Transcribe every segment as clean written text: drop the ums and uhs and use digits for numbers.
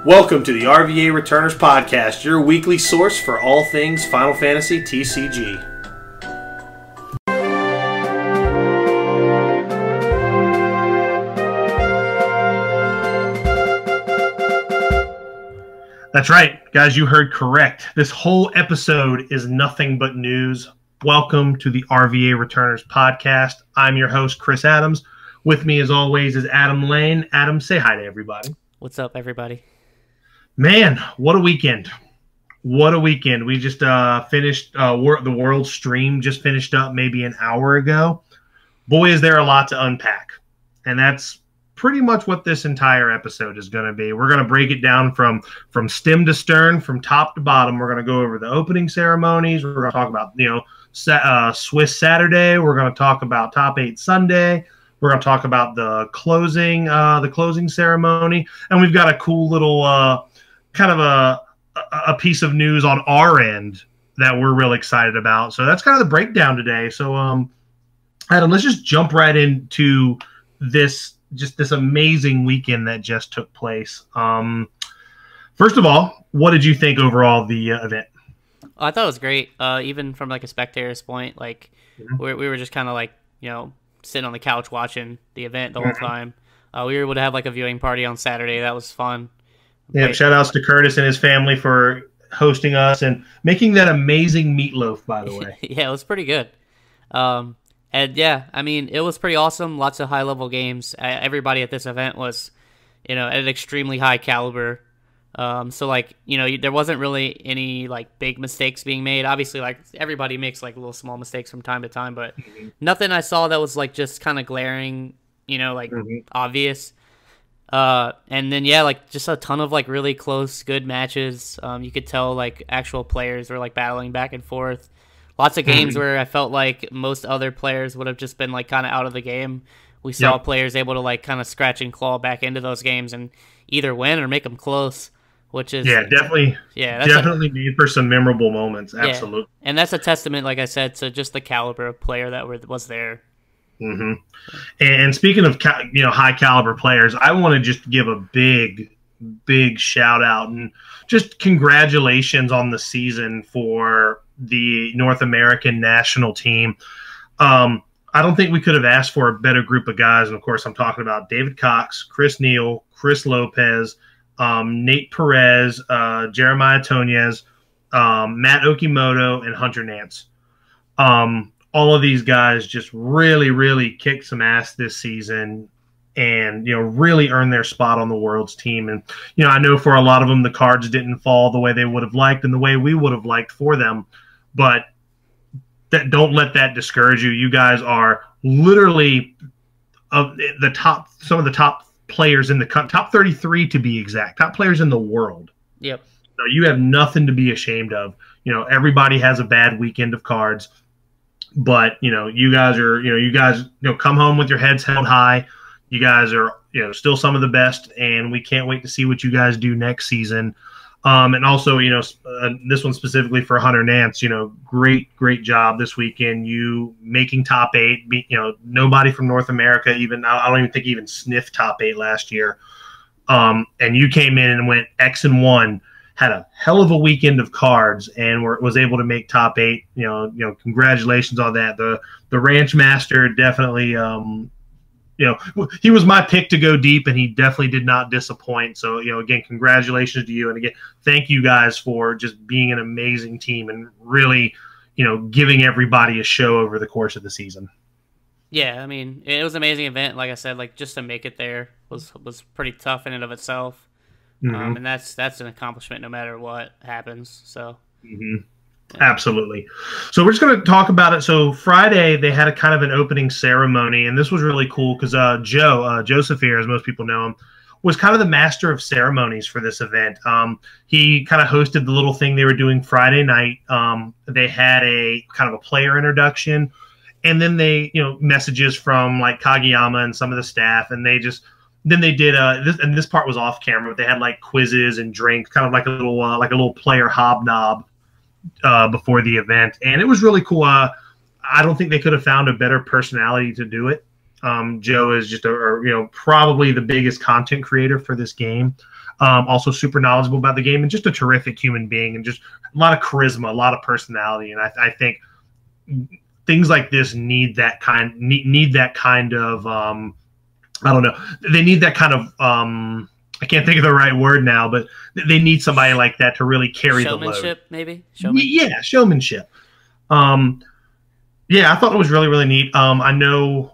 Welcome to the RVA Returners Podcast, your weekly source for all things Final Fantasy TCG. That's right, guys, you heard correct. This whole episode is nothing but news. Welcome to the RVA Returners Podcast. I'm your host, Chris Adams. With me, as always, is Adam Lane. Adam, say hi to everybody. What's up, everybody? Man, what a weekend. What a weekend. We just finished the World stream, just finished up maybe an hour ago. Boy, is there a lot to unpack. And that's pretty much what this entire episode is going to be. We're going to break it down from stem to stern, from top to bottom. We're going to go over the opening ceremonies. We're going to talk about, Swiss Saturday. We're going to talk about Top 8 Sunday. We're going to talk about the closing ceremony. And we've got a cool little kind of a piece of news on our end that we're real excited about. So that's kind of the breakdown today. So, Adam, let's just jump right into this amazing weekend that just took place. First of all, what did you think overall of the event? I thought it was great. Even from like a spectator's point, like we were just kind of like, sitting on the couch watching the event the whole time. We were able to have like a viewing party on Saturday. That was fun. Yeah, shout outs to Curtis and his family for hosting us and making that amazing meatloaf, by the way. Yeah, it was pretty good. And yeah, I mean, it was pretty awesome. Lots of high level games. Everybody at this event was, at an extremely high caliber. So like, there wasn't really any like big mistakes being made. Obviously, like everybody makes like little small mistakes from time to time, but nothing I saw that was like just kind of glaring, obvious. And then, yeah, like just a ton of like really close, good matches. You could tell like actual players were like battling back and forth. Lots of games where I felt like most other players would have just been like kind of out of the game. We saw players able to like kind of scratch and claw back into those games and either win or make them close, which is definitely made for some memorable moments. Absolutely. Yeah. And that's a testament, like I said, to just the caliber of player that was there. And speaking of high caliber players, I want to just give a big shout out and just congratulations on the season for the North American national team. I don't think we could have asked for a better group of guys, and of course I'm talking about David Cox, Chris Neal, Chris Lopez, Nate Perez, Jeremiah Tonez, Matt Okimoto, and Hunter Nance. All of these guys just really kicked some ass this season and, really earned their spot on the Worlds team. And, I know for a lot of them, the cards didn't fall the way they would have liked and the way we would have liked for them. But don't let that discourage you. You guys are literally some of the top players in the top 33 to be exact, top players in the world. Yep. So you have nothing to be ashamed of. Everybody has a bad weekend of cards. But, you guys come home with your heads held high. You guys are, still some of the best, and we can't wait to see what you guys do next season. And also, this one specifically for Hunter Nance, great job this weekend. You making top 8, nobody from North America I don't even think even sniffed top 8 last year. And you came in and went X-1. Had a hell of a weekend of cards and was able to make top 8. Congratulations on that. The Ranch Master definitely, he was my pick to go deep, and he definitely did not disappoint. So, again, congratulations to you, and again, thank you guys for just being an amazing team and really, giving everybody a show over the course of the season. Yeah, I mean, it was an amazing event. Like I said, like just to make it there was pretty tough in and of itself. And that's an accomplishment no matter what happens. So, Absolutely. So we're just going to talk about it. So Friday they had a kind of an opening ceremony, and this was really cool because Joseph here, as most people know him, was kind of the master of ceremonies for this event. He kind of hosted the little thing they were doing Friday night. They had a kind of a player introduction, and then they messages from like Kageyama and some of the staff, and then they did this part was off camera, but they had like quizzes and drinks, kind of like a little player hobnob before the event, and it was really cool. I don't think they could have found a better personality to do it. Joe is just probably the biggest content creator for this game. Also super knowledgeable about the game and just a terrific human being and just a lot of charisma, a lot of personality. And I think things like this need that kind of I don't know. They need that kind of I can't think of the right word now, but they need somebody like that to really carry the load. Showmanship, maybe? Yeah, showmanship. Yeah, I thought it was really, really neat. I know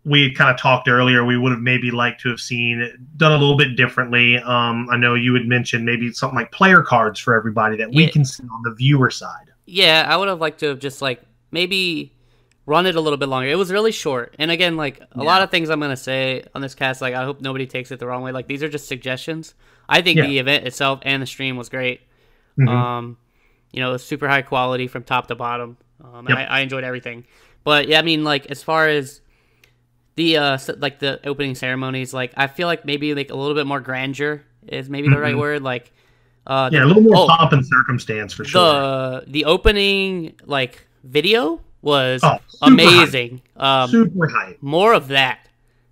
we had kind of talked earlier. We would have maybe liked to have seen it done a little bit differently. I know you had mentioned maybe something like player cards for everybody that we can see on the viewer side. Yeah, I would have liked to have just like maybe run it a little bit longer. It was really short. And again, like a lot of things I'm going to say on this cast, like I hope nobody takes it the wrong way. Like these are just suggestions. I think the event itself and the stream was great. You know, it was super high quality from top to bottom. I enjoyed everything. But yeah, I mean, like as far as the like the opening ceremonies, like I feel like maybe like a little bit more grandeur is maybe the right word. Like a little more pomp and circumstance for sure. The opening like video was amazing. Super hype. More of that.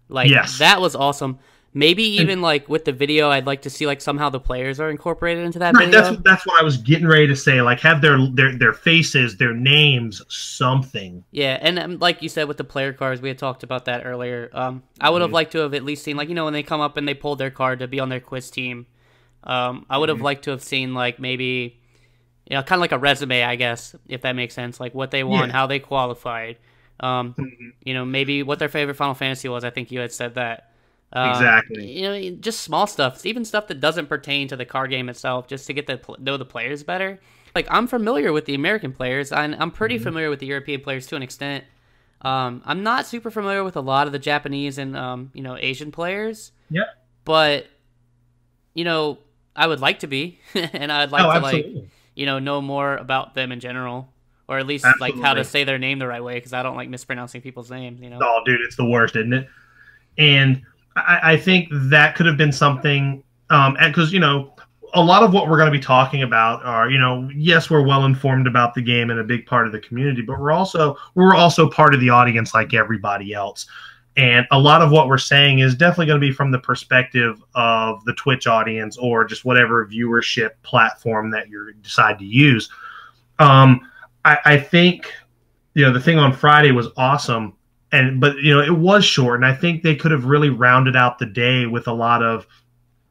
Like that was awesome. Maybe even like with the video, I'd like to see like somehow the players are incorporated into that video. That's what I was getting ready to say. Like have their faces, their names, something. Yeah, and like you said with the player cards, we had talked about that earlier. I would have liked to have at least seen like, you know, when they come up and they pulled their card to be on their quiz team. I would have liked to have seen like maybe, you know, kind of like a resume, I guess, if that makes sense. Like what they won, how they qualified. You know, maybe what their favorite Final Fantasy was. I think you had said that. Exactly. You know, just small stuff, even stuff that doesn't pertain to the card game itself, just to get to know the players better. Like I'm familiar with the American players, and I'm pretty familiar with the European players to an extent. I'm not super familiar with a lot of the Japanese and you know, Asian players. Yep. But you know, I would like to be, and I'd like to like, you know more about them in general, or at least like how to say their name the right way, because I don't like mispronouncing people's names. You know. Oh, dude, it's the worst, isn't it? And I think that could have been something, because, you know, a lot of what we're going to be talking about are, you know, yes, we're well informed about the game and a big part of the community, but we're also part of the audience like everybody else. And a lot of what we're saying is definitely going to be from the perspective of the Twitch audience or just whatever viewership platform that you decide to use. I think, you know, the thing on Friday was awesome. But you know, it was short, and I think they could have really rounded out the day with a lot of,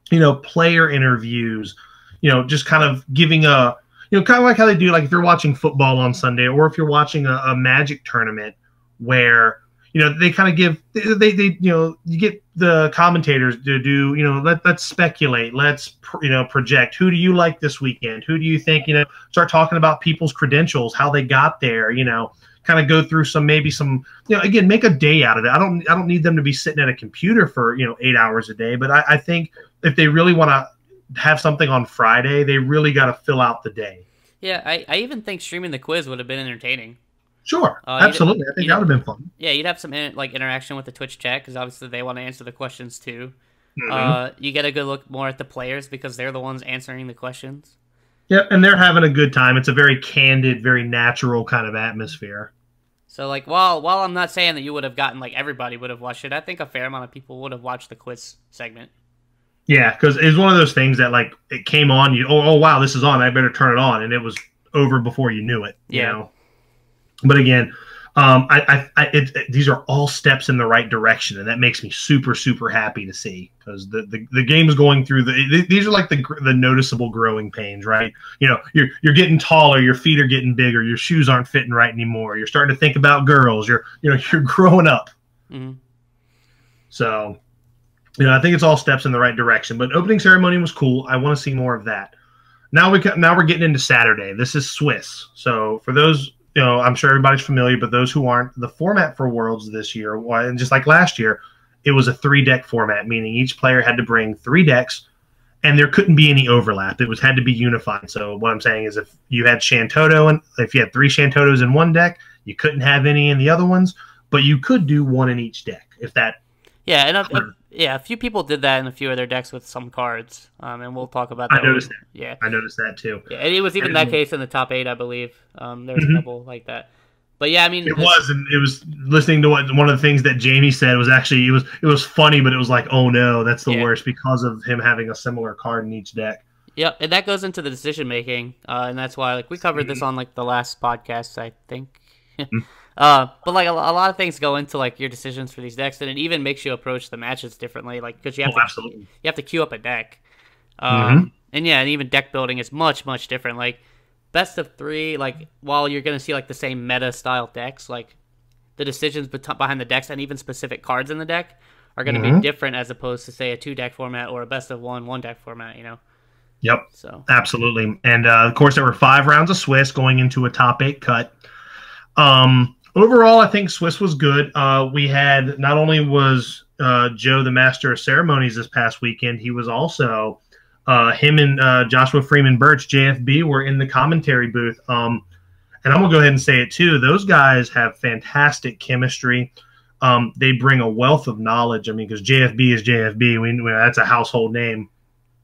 you know, player interviews, you know, just kind of giving a, you know, kind of like how they do, like if you're watching football on Sunday, or if you're watching a Magic tournament where, you know, they kind of give, they you know, you get the commentators to do, you know, let's speculate, let's, you know, project. Who do you like this weekend? Who do you think, you know, start talking about people's credentials, how they got there, you know, kind of go through maybe some, you know, again, make a day out of it. I don't need them to be sitting at a computer for, you know, 8 hours a day. But I think if they really want to have something on Friday, they really got to fill out the day. Yeah, I even think streaming the quiz would have been entertaining. Sure, absolutely. I think that would have been fun. Yeah, you'd have some like interaction with the Twitch chat, because obviously they want to answer the questions too. You get a good look more at the players because they're the ones answering the questions. Yeah, and they're having a good time. It's a very candid, very natural kind of atmosphere. So, like, while I'm not saying that you would have gotten, like, everybody would have watched it, I think a fair amount of people would have watched the quiz segment. Yeah, because it was one of those things that, like, it came on, oh, wow, this is on, I better turn it on, and it was over before you knew it, you know? But again, these are all steps in the right direction, and that makes me super, super happy to see, because the game is going through these are like the noticeable growing pains, right? You know, you're getting taller, your feet are getting bigger, your shoes aren't fitting right anymore, you're starting to think about girls, you're growing up. So, you know, I think it's all steps in the right direction. But opening ceremony was cool. I want to see more of that. Now we're getting into Saturday. This is Swiss. So for those, you know, I'm sure everybody's familiar, but those who aren't, the format for Worlds this year, and just like last year, it was a 3-deck format, meaning each player had to bring 3 decks, and there couldn't be any overlap. It had to be unified. So what I'm saying is, if you had Shantoto, and if you had 3 Shantotos in one deck, you couldn't have any in the other ones, but you could do 1 in each deck. If that, yeah, and a few people did that in a few of their decks with some cards, and we'll talk about that. I noticed that. Yeah, I noticed that too. Yeah, and it was even that case in the top 8, I believe. There was a couple like that. But yeah, I mean, it was, and it was listening to what one of the things that Jamie said was actually it was funny, but it was like, oh no, that's the worst because of him having a similar card in each deck. Yep, and that goes into the decision making, and that's why like we covered this on like the last podcast, I think. But like a lot of things go into like your decisions for these decks, and it even makes you approach the matches differently, like because you have to queue up a deck, and yeah, and even deck building is much different. Like best of 3, like while you're gonna see like the same meta style decks, like the decisions behind the decks and even specific cards in the deck are gonna be different as opposed to say a 2-deck format or a best of 1 deck format, you know. Yep. So absolutely, and of course there were 5 rounds of Swiss going into a top 8 cut. Overall, I think Swiss was good. We had not only was Joe the master of ceremonies this past weekend, he was also him and Joshua Freeman Birch, JFB, were in the commentary booth. And I'm gonna go ahead and say it too. Those guys have fantastic chemistry. They bring a wealth of knowledge. I mean, because JFB is JFB. That's a household name.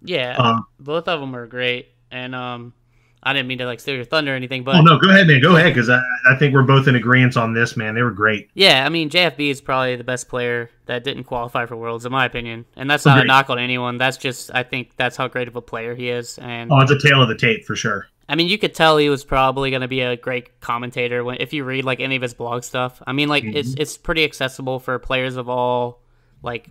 Yeah, both of them are great, and I didn't mean to like steal your thunder or anything, but oh no, go ahead, man, go ahead, because I think we're both in agreement on this, man. They were great. Yeah, I mean JFB is probably the best player that didn't qualify for Worlds, in my opinion, and that's not a knock on anyone. That's just I think that's how great of a player he is, and it's a tale of the tape for sure. I mean, you could tell he was probably going to be a great commentator if you read like any of his blog stuff. I mean, like it's pretty accessible for players of all like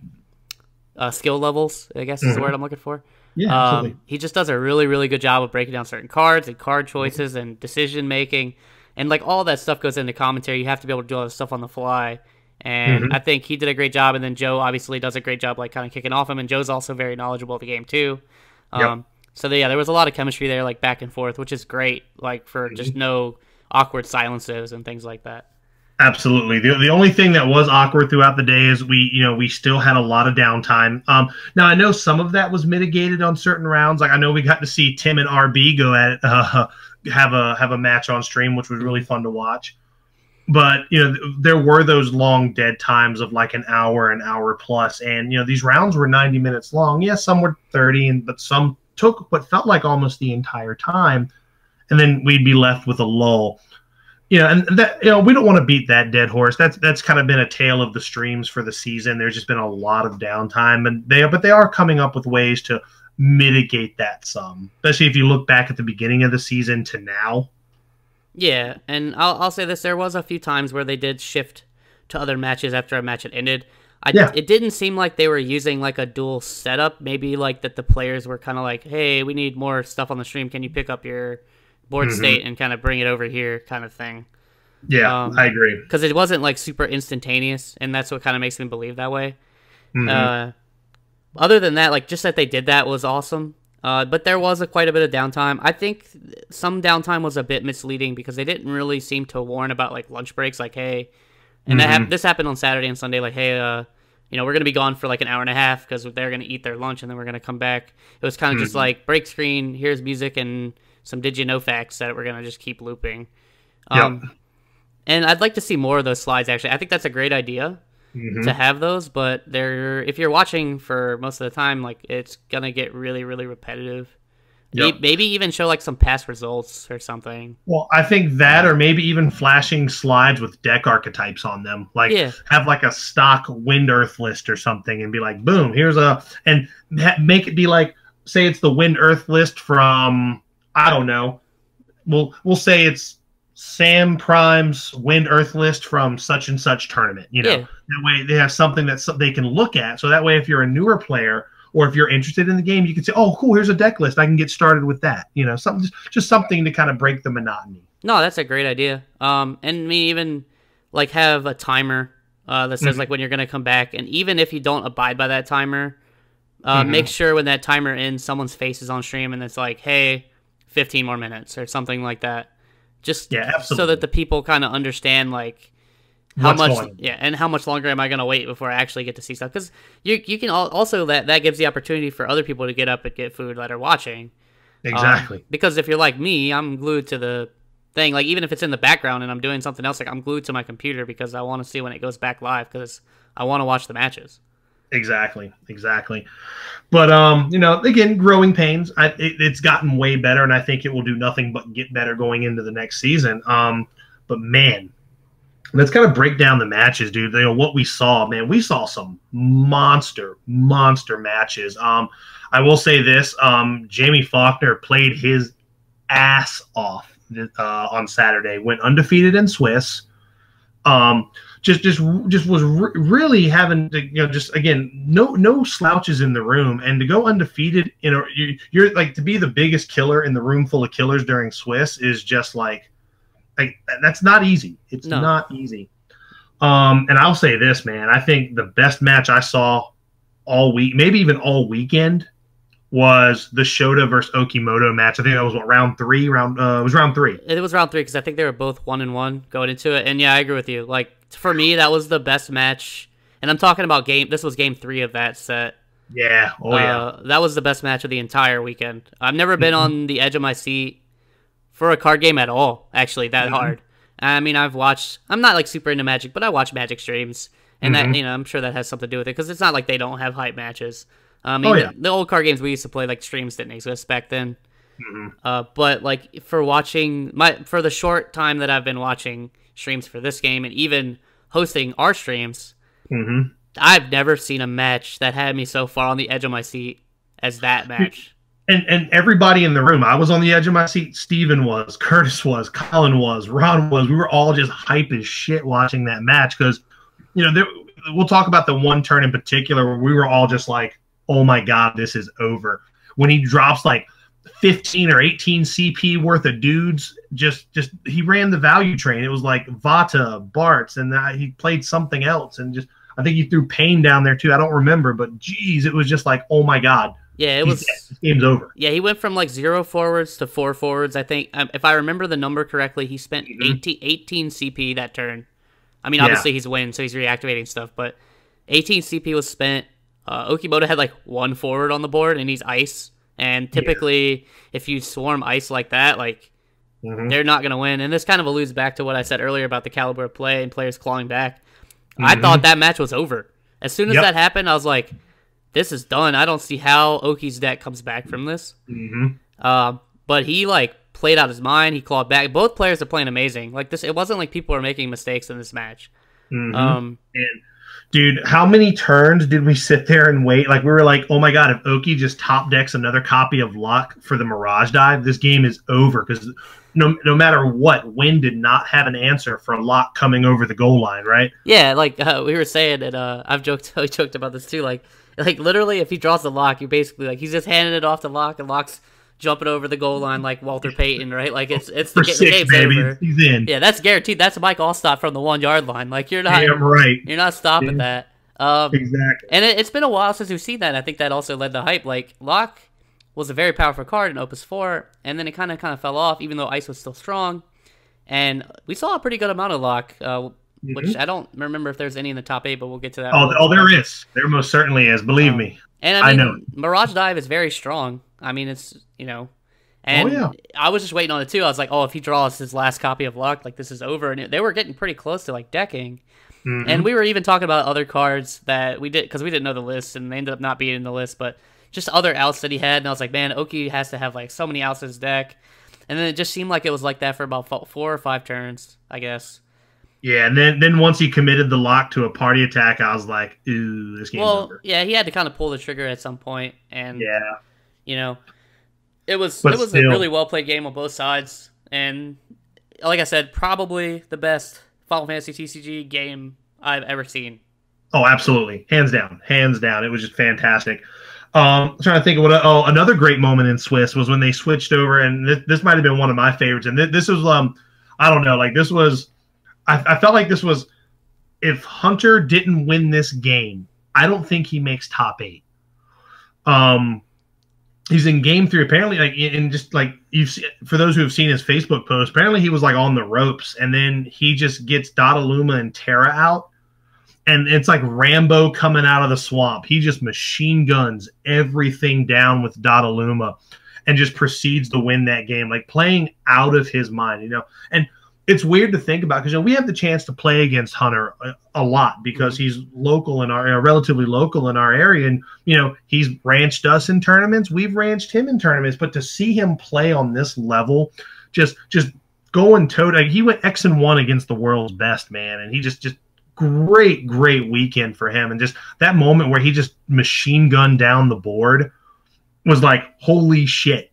skill levels, I guess is the word I'm looking for. Yeah, he just does a really good job of breaking down certain cards and card choices and decision making, and like all that stuff goes into commentary. You have to be able to do all this stuff on the fly, and I think he did a great job. And then Joe obviously does a great job, like kind of kicking off him. And Joe's also very knowledgeable of the game too. So yeah, there was a lot of chemistry there, like back and forth, which is great, like for just no awkward silences and things like that. Absolutely. The only thing that was awkward throughout the day is we still had a lot of downtime. Now I know some of that was mitigated on certain rounds. Like I know we got to see Tim and RB go at it, have a match on stream, which was really fun to watch. But there were those long dead times of like an hour plus, and these rounds were 90 minutes long. Yes, some were 30, but some took what felt like almost the entire time, and then we'd be left with a lull. And that we don't want to beat that dead horse. That's kind of been a tale of the streams for the season. There's just been a lot of downtime, and they are coming up with ways to mitigate that some, especially if you look back at the beginning of the season to now. Yeah, and I'll say this: there was a few times where they did shift to other matches after a match had ended. It didn't seem like they were using like a dual setup. Maybe like that the players were kind of like, "Hey, we need more stuff on the stream. Can you pick up your board state and kind of bring it over here," kind of thing. Yeah, I agree. Because it wasn't like super instantaneous, and that's what kind of makes me believe that way. Other than that, like just that they did that was awesome. But there was quite a bit of downtime. I think some downtime was a bit misleading because they didn't really seem to warn about like lunch breaks. Like, hey, and this happened on Saturday and Sunday. Like, hey, we're going to be gone for like an hour and a half because they're going to eat their lunch and then we're going to come back. It was kind of just like break screen. Here's music and some did you know facts that we're going to just keep looping. And I'd like to see more of those slides, actually. I think that's a great idea to have those, but if you're watching for most of the time, like it's going to get really repetitive. Maybe even show like some past results or something. Well, I think that, or maybe even flashing slides with deck archetypes on them. Like have like a stock Wind Earth list or something and be like, boom, here's and make it be like, say it's the Wind Earth list from, I don't know. We'll say it's Sam Prime's Wind Earth list from such and such tournament. That way they have something that they can look at. So that way, if you're a newer player or if you're interested in the game, you can say, "Oh, cool, here's a deck list. I can get started with that." Something just something to kind of break the monotony. No, that's a great idea. And me even like have a timer that says like when you're gonna come back, and even if you don't abide by that timer, make sure when that timer ends, someone's face is on stream and it's like, "Hey, 15 more minutes" or something like that. Just so that the people kind of understand like how much, and how much longer am I going to wait before I actually get to see stuff? Because you can also that gives the opportunity for other people to get up and get food that are watching. Exactly. Because if you're like me, I'm glued to the thing. Like even if it's in the background and I'm doing something else, like I'm glued to my computer because I want to see when it goes back live because I want to watch the matches. Exactly. But again, growing pains. It's gotten way better, and I think it will do nothing but get better going into the next season. But man, let's kind of break down the matches, dude. You know what we saw, man. We saw some monster matches. I will say this: Jamie Faulkner played his ass off on Saturday. Went undefeated in Swiss. Just was really having to, just again, no slouches in the room, and to go undefeated you're like, to be the biggest killer in the room full of killers during Swiss is just like that's not easy. It's not easy. And I'll say this, man, I think the best match I saw all week, maybe even all weekend, was the Shota versus Okimoto match. I think that was round 3. It was round 3. It was round 3 because I think they were both 1-1 going into it. And yeah, I agree with you. Like, for me, that was the best match. And I'm talking about this was game 3 of that set. Yeah. Yeah. That was the best match of the entire weekend. I've never been on the edge of my seat for a card game at all, actually, that hard. I mean, I'm not like super into Magic, but I watch Magic streams. And that, I'm sure that has something to do with it, because it's not like they don't have hype matches. I mean, the old card games we used to play, like, streams didn't exist back then. But like, for the short time that I've been watching streams for this game and even hosting our streams, I've never seen a match that had me so far on the edge of my seat as that match. And everybody in the room, I was on the edge of my seat. Steven was, Curtis was, Colin was, Ron was. We were all just hype as shit watching that match, because, we'll talk about the one turn in particular where we were all just like, oh my God, this is over. When he drops like 15 or 18 CP worth of dudes, he ran the value train. It was like Vata, Bartz, and he played something else. And I think he threw Pain down there too. I don't remember, but geez, it was just like, oh my God. Yeah, it was. This game's over. Yeah, he went from like 0 forwards to 4 forwards. I think, if I remember the number correctly, he spent 18 CP that turn. I mean, obviously he's win, so he's reactivating stuff, but 18 CP was spent. Okimoto had like 1 forward on the board, and he's ice. And typically, if you swarm ice like that, like, they're not going to win. And this kind of alludes back to what I said earlier about the caliber of play and players clawing back. I thought that match was over. As soon as that happened, I was like, this is done. I don't see how Oki's deck comes back from this. But he, like, played out his mind. He clawed back. Both players are playing amazing. Like, this, it wasn't like people were making mistakes in this match. And, dude, how many turns did we sit there and wait? Like, we were like, oh my God, if Oki just top decks another copy of Luck for the Mirage Dive, this game is over. Because no matter what, Wynn did not have an answer for Luck coming over the goal line, right? Yeah, like we were saying, and we joked about this too. Like literally, if he draws the Lock, you're basically like, he's just handing it off to Lock, and Lock's jumping over the goal line like Walter Payton, right? Like, it's for the 6, game's baby. over. He's in. Yeah, that's guaranteed. That's a Mike Allstott from the 1 yard line. Like, you're not. Damn right. You're not stopping that. Exactly. And it's been a while since we've seen that. And I think that also led to hype. Like, Lock was a very powerful card in Opus 4, and then it kind of fell off, even though Ice was still strong. And we saw a pretty good amount of Lock, which I don't remember if there's any in the top 8, but we'll get to that. Oh, there is. There most certainly is. Believe me. And I know Mirage Dive is very strong. I mean, it's, and I was just waiting on it too. I was like, oh, if he draws his last copy of Luck, like, this is over. And they were getting pretty close to like decking. And we were even talking about other cards that we did, because we didn't know the list, and they ended up not being in the list, but just other outs that he had. And I was like, man, Oki has to have like so many outs in his deck. And then it just seemed like it was like that for about 4 or 5 turns, I guess. Yeah, and then once he committed the Lock to a party attack, I was like, ooh, this game's over. Yeah, he had to kind of pull the trigger at some point, and it was a really well played game on both sides, and like I said, probably the best Final Fantasy TCG game I've ever seen. Oh, absolutely, hands down. It was just fantastic. I'm trying to think of another great moment in Swiss was when they switched over, and this might have been one of my favorites. And this was I don't know, like, this was. I felt like this was, if Hunter didn't win this game, I don't think he makes top 8. He's in game 3 apparently, like, and just like for those who have seen his Facebook post, apparently he was like on the ropes, and then he just gets Dodaluma and Terra out, and it's like Rambo coming out of the swamp. He just machine guns everything down with Dodaluma, and just proceeds to win that game, like playing out of his mind, and. It's weird to think about, because we have the chance to play against Hunter a lot, because he's local in our relatively local in our area, and he's ranched us in tournaments, we've ranched him in tournaments. But to see him play on this level, just going toe. Like, he went X-1 against the world's best, man, and he just great weekend for him. And just that moment where he just machine gunned down the board was like, holy shit.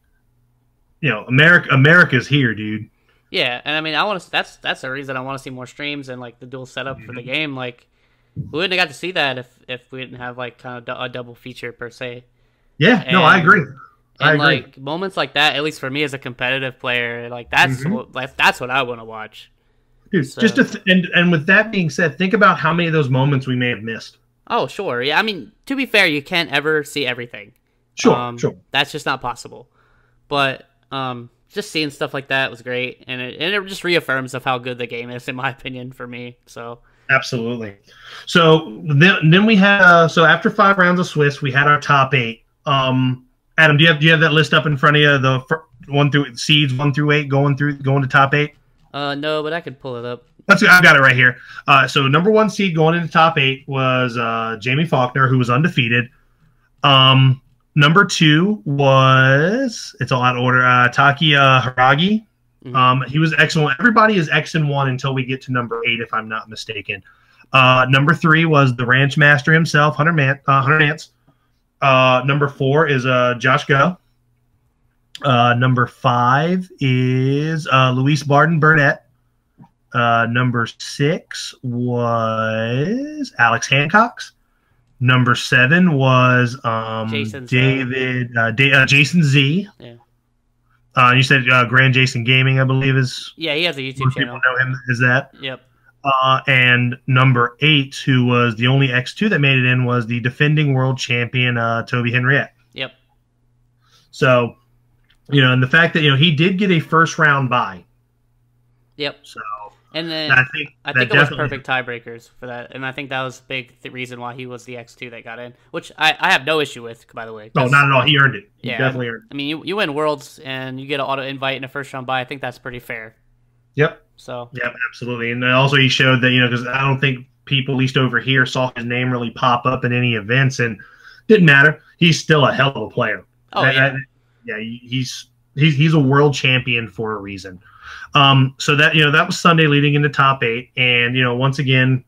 You know, America's here, dude. Yeah, and I mean, I want to. That's the reason I want to see more streams and like the dual setup for the game. Like, we wouldn't have got to see that if we didn't have like kind of a double feature per se. Yeah, no, I agree. I agree. Like moments like that, at least for me as a competitive player, like that's what I want to watch. Dude, so. And with that being said, think about how many of those moments we may have missed. Oh, sure. Yeah, I mean, to be fair, you can't ever see everything. Sure. That's just not possible. But just seeing stuff like that was great, and it just reaffirms of how good the game is, in my opinion, for me. So absolutely. So then we had so after 5 rounds of Swiss, we had our top 8. Adam, do you have that list up in front of you? The seeds 1 through 8 going to top 8. No, but I could pull it up. I've got it right here. So number 1 seed going into top 8 was Jamie Faulkner, who was undefeated. Number 2 was, it's all out of order, Taki Haragi. He was excellent. Everybody is X-1 until we get to number 8, if I'm not mistaken. Number 3 was the Ranch Master himself, Hunter Nance. Number 4 is Josh Go. Number 5 is Luis Barden Burnett. Number 6 was Alex Hancock's. Number 7 was Jason Z. Yeah. You said Grand Jason Gaming, I believe is. Yeah, he has a YouTube channel. People know him as that. Yep. And number 8, who was the only X2 that made it in, was the defending world champion Toby Henriette. Yep. So, and the fact that he did get a first round bye. Yep. So, and then I think it was perfect tiebreakers for that, and I think that was a big reason why he was the X2 that got in, which I have no issue with, by the way. No, not at all. He earned it. He yeah, definitely earned it. I mean, you win Worlds and you get an auto invite in a first round bye. I think that's pretty fair. Yep. So. Yep, absolutely. And also he showed that because I don't think people, at least over here, saw his name really pop up in any events, and didn't matter. He's still a hell of a player. Oh yeah. He's a world champion for a reason. So that was Sunday leading into top 8, and once again,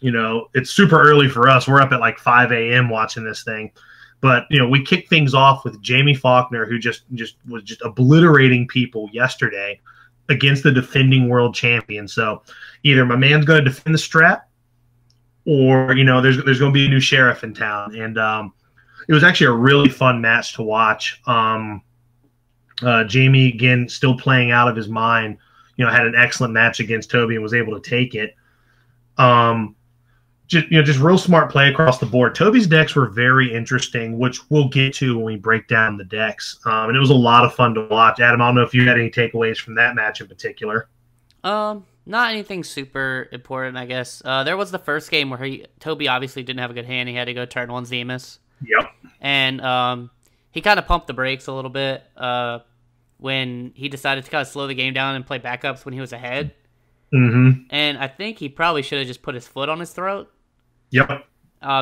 it's super early for us. We're up at like 5 a.m. watching this thing, but we kicked things off with Jamie Faulkner, who just was obliterating people yesterday against the defending world champion. So either my man's going to defend the strap, or there's going to be a new sheriff in town, and it was actually a really fun match to watch. Jamie, again, still playing out of his mind, had an excellent match against Toby and was able to take it. Just real smart play across the board. Toby's decks were very interesting, which we'll get to when we break down the decks. And it was a lot of fun to watch. Adam, I don't know if you had any takeaways from that match in particular. Not anything super important, I guess. There was the first game where Toby obviously didn't have a good hand. He had to go turn 1 Zemus. Yep. And he kind of pumped the brakes a little bit when he decided to kind of slow the game down and play backups when he was ahead. Mm-hmm. And I think he probably should have just put his foot on his throat. Yep.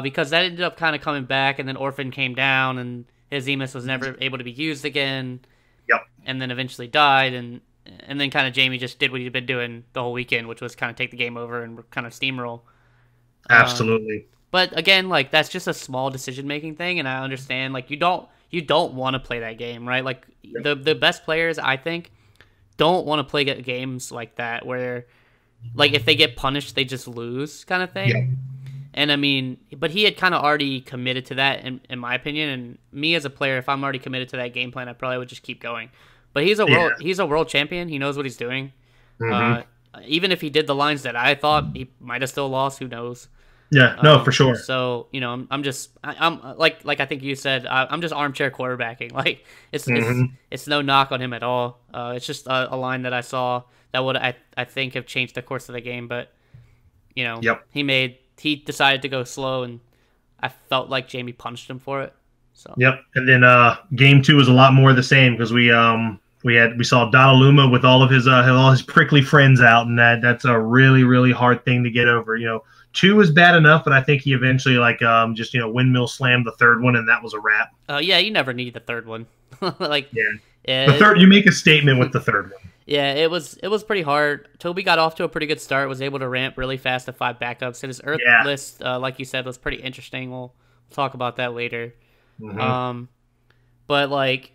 Because that ended up kind of coming back, and then Orphan came down, and his Zemus was never able to be used again. Yep. And then eventually died, and then kind of Jamie just did what he'd been doing the whole weekend, which was kind of take the game over and kind of steamroll. Absolutely. But again, like, that's just a small decision-making thing, and I understand, like, you don't want to play that game, right? Like, the best players, I think, don't want to play games like that where, like, if they get punished, they just lose kind of thing. Yeah. And, I mean, but he had kind of already committed to that, in my opinion, and me as a player, if I'm already committed to that game plan, I probably would just keep going. But he's a world champion. He knows what he's doing. Mm-hmm. Even if he did the lines that I thought, he might have still lost. Who knows? Yeah, no, for sure. So, I'm like I think you said, I'm just armchair quarterbacking. Like, it's no knock on him at all. It's just a line that I saw that would, I think, have changed the course of the game. But, Yep. he decided to go slow, and I felt like Jamie punished him for it. So. Yep. And then game 2 was a lot more of the same, because we saw Donaluma with all his prickly friends out, and that's a really, really hard thing to get over. 2 was bad enough, but I think he eventually windmill slammed the 3rd one, and that was a wrap. Yeah, you never need the 3rd one. The third, you make a statement with the 3rd one. Yeah, it was pretty hard. Toby got off to a pretty good start, was able to ramp really fast to 5 backups, and his Earth list, like you said, was pretty interesting. We'll talk about that later. But like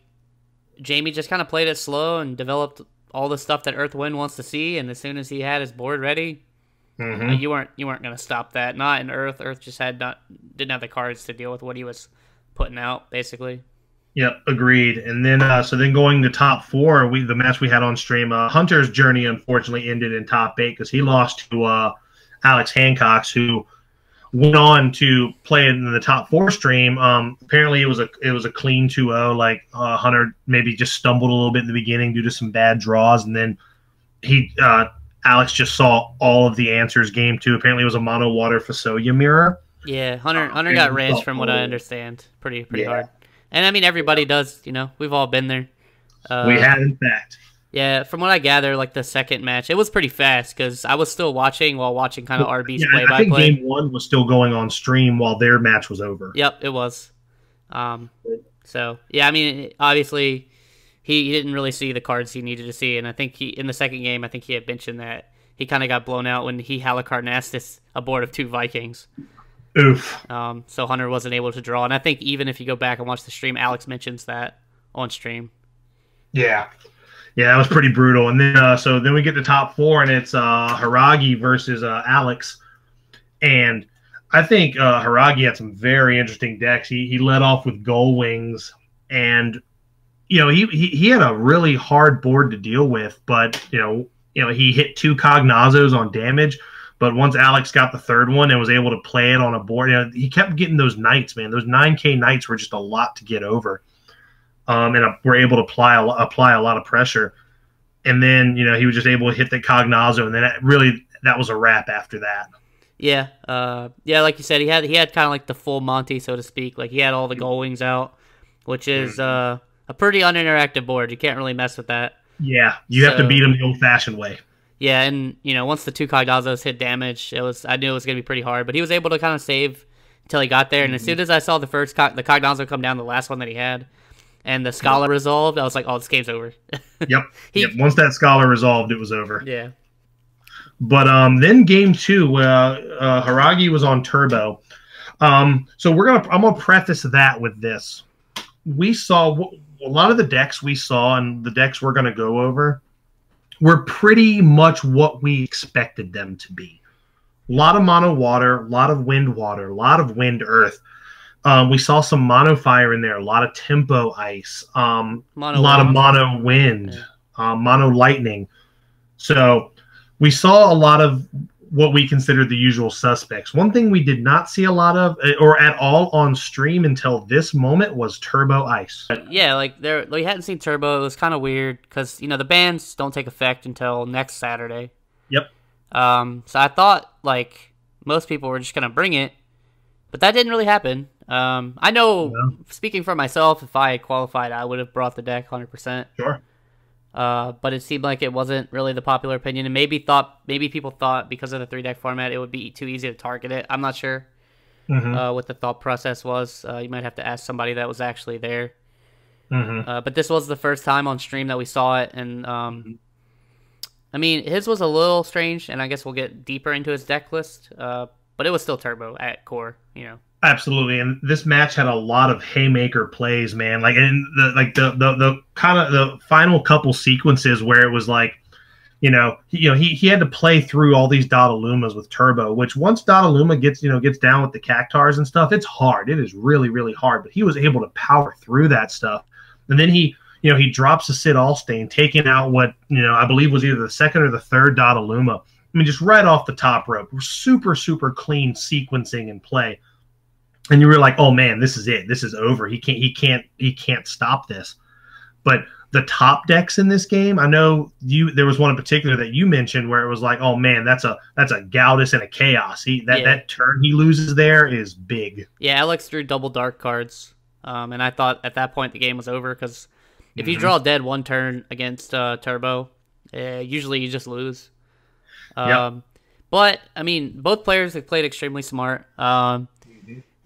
Jamie just kind of played it slow and developed all the stuff that Earth Wind wants to see, and as soon as he had his board ready, you weren't gonna stop that. Not in Earth. Earth just didn't have the cards to deal with what he was putting out, basically. Yep, agreed. And then so then going to top 4, the match we had on stream, Hunter's journey unfortunately ended in top 8 because he lost to Alex Hancox, who went on to play in the top 4 stream. Apparently it was a clean 2-0. Like Hunter maybe just stumbled a little bit in the beginning due to some bad draws, and then Alex just saw all of the answers. Game 2 apparently it was a mono water Fasoya mirror. Yeah, Hunter got ranced from what I understand, pretty hard. And I mean, everybody does, we've all been there. We had, in fact. Yeah, from what I gather, like the second match, it was pretty fast because I was still watching kind of RB's play-by-play. I think game 1 was still going on stream while their match was over. Yep, it was. So, yeah, I mean, obviously, he didn't really see the cards he needed to see, and I think in the second game, I think he had mentioned that he kind of got blown out when he Halicarnassus a board of 2 Vikings. Oof. So Hunter wasn't able to draw, and I think even if you go back and watch the stream, Alex mentions that on stream. Yeah, that was pretty brutal. And then so then we get to top 4, and it's Haragi versus Alex, and I think Haragi had some very interesting decks. He led off with Gull Wings, and he had a really hard board to deal with, but he hit 2 Cognazos on damage. But once Alex got the 3rd one and was able to play it on a board, he kept getting those knights, man. Those 9K knights were just a lot to get over, and we're able to apply a lot of pressure. And then he was just able to hit the Cognazo, and then that was a wrap after that. Yeah, like you said, he had kind of like the full Monty, so to speak. Like he had all the Gull Wings out, which is a pretty uninteractive board. You can't really mess with that. Yeah, you have to beat him the old-fashioned way. Yeah, and once the 2 Cognazos hit damage, I knew it was going to be pretty hard. But he was able to kind of save until he got there. And as soon as I saw the first the Cognazo come down, the last one that he had, and the Scholar resolved, I was like, oh, this game's over. Yep. Once that Scholar resolved, it was over. Yeah. But then game 2, Haragi was on Turbo. So I'm gonna preface that with this. We saw a lot of the decks we saw, and the decks we're gonna go over were pretty much what we expected them to be. A lot of mono water, a lot of wind water, a lot of wind earth. We saw some mono fire in there, a lot of tempo ice, a lot of mono wind, mono lightning. So we saw a lot of what we considered the usual suspects. One thing we did not see a lot of, or at all on stream until this moment, was Turbo Ice. Yeah, like we hadn't seen Turbo. It was kind of weird because the bans don't take effect until next Saturday. Yep. So I thought like most people were just gonna bring it, but that didn't really happen. I know, speaking for myself, if I had qualified, I would have brought the deck 100%. Sure. But it seemed like it wasn't really the popular opinion, and maybe people thought because of the 3-deck format it would be too easy to target it. I'm not sure what the thought process was. You might have to ask somebody that was actually there. But this was the first time on stream that we saw it, and I mean, his was a little strange, and I guess we'll get deeper into his deck list. But it was still Turbo at core, Absolutely, and this match had a lot of haymaker plays, man. Like, and the kind of the final couple sequences where it was like, he had to play through all these Dotalumas with Turbo. Which once Dotaluma gets down with the Cactars and stuff, it's hard. It is really, really hard. But he was able to power through that stuff, and then he drops a Sid Allstain, taking out what I believe was either the 2nd or the 3rd Dotaluma. I mean, just right off the top rope, super, super clean sequencing and play. And you were like, "Oh man, this is it. This is over. He can't stop this." But the top decks in this game, I know there was one in particular that you mentioned where it was like, "Oh man, that's a Gaudas and a Chaos." That turn he loses there is big. Yeah, Alex drew double dark cards, and I thought at that point the game was over because if you draw dead one turn against Turbo, usually you just lose. But I mean, both players have played extremely smart.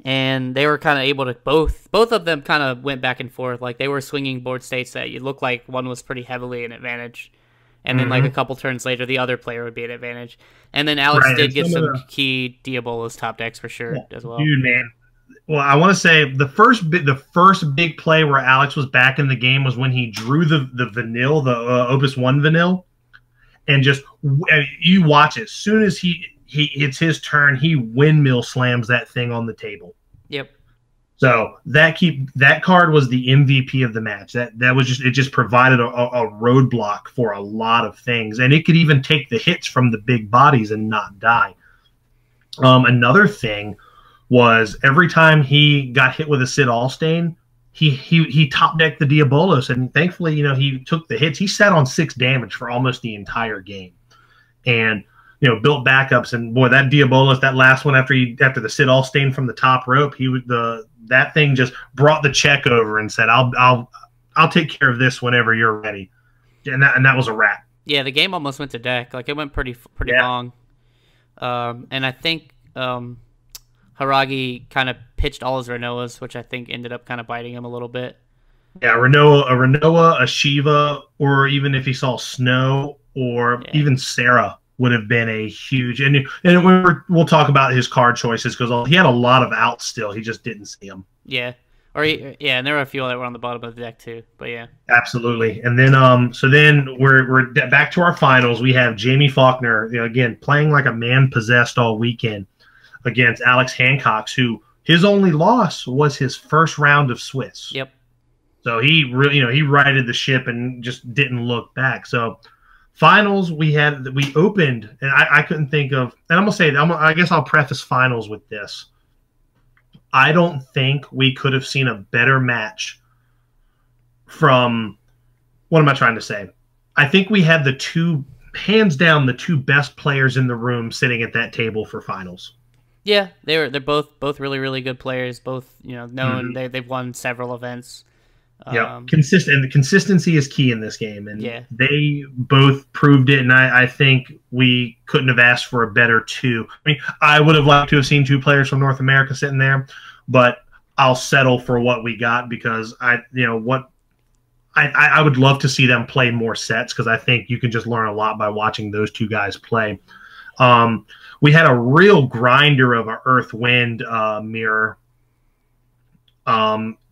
And they were kind of able to both of them kind of went back and forth. Like they were swinging board states that you look like one was pretty heavily an advantage, and then like a couple turns later, the other player would be at advantage. And then Alex did get some key Diabolos top decks for sure as well. Dude, man. Well, I want to say the first big play where Alex was back in the game was when he drew the vanille, the Opus 1 vanille, and just you watch it. As soon as it's his turn, he windmill slams that thing on the table. Yep. So that card was the MVP of the match. That was just provided a roadblock for a lot of things, and it could even take the hits from the big bodies and not die. Another thing was every time he got hit with a Sid Allstain, he top decked the Diabolos, and thankfully, he took the hits. He sat on 6 damage for almost the entire game, and built backups. And boy, that Diabolos, that last one after the Sid Allstain from the top rope, that thing just brought the check over and said, "I'll take care of this whenever you're ready," and that was a wrap. Yeah, the game almost went to deck. Like it went pretty long, and I think Haragi kind of pitched all his Renoas, which I think ended up kind of biting him a little bit. Yeah, a Renoa, a Shiva, or even if he saw Snow or even Sarah would have been a huge. And we'll talk about his card choices because he had a lot of outs still. He just didn't see them. Yeah. And there were a few that were on the bottom of the deck too. But yeah. Absolutely. And then so then we're back to our finals. We have Jamie Faulkner, again, playing like a man possessed all weekend against Alex Hancox, who his only loss was his first round of Swiss. Yep. So he really, he righted the ship and just didn't look back. So finals, we opened, and I couldn't think of, and I'm going to say, I guess I'll preface finals with this. I don't think we could have seen a better match from, what am I trying to say? I think we had hands down, the two best players in the room sitting at that table for finals. Yeah, they're both really, really good players, both, known, they've won several events. Yeah, consistency is key in this game, and they both proved it. And I think we couldn't have asked for a better two. I mean, I would have liked to have seen 2 players from North America sitting there, but I'll settle for what we got because I would love to see them play more sets because I think you can just learn a lot by watching those 2 guys play. We had a real grinder of an Earth Wind mirror.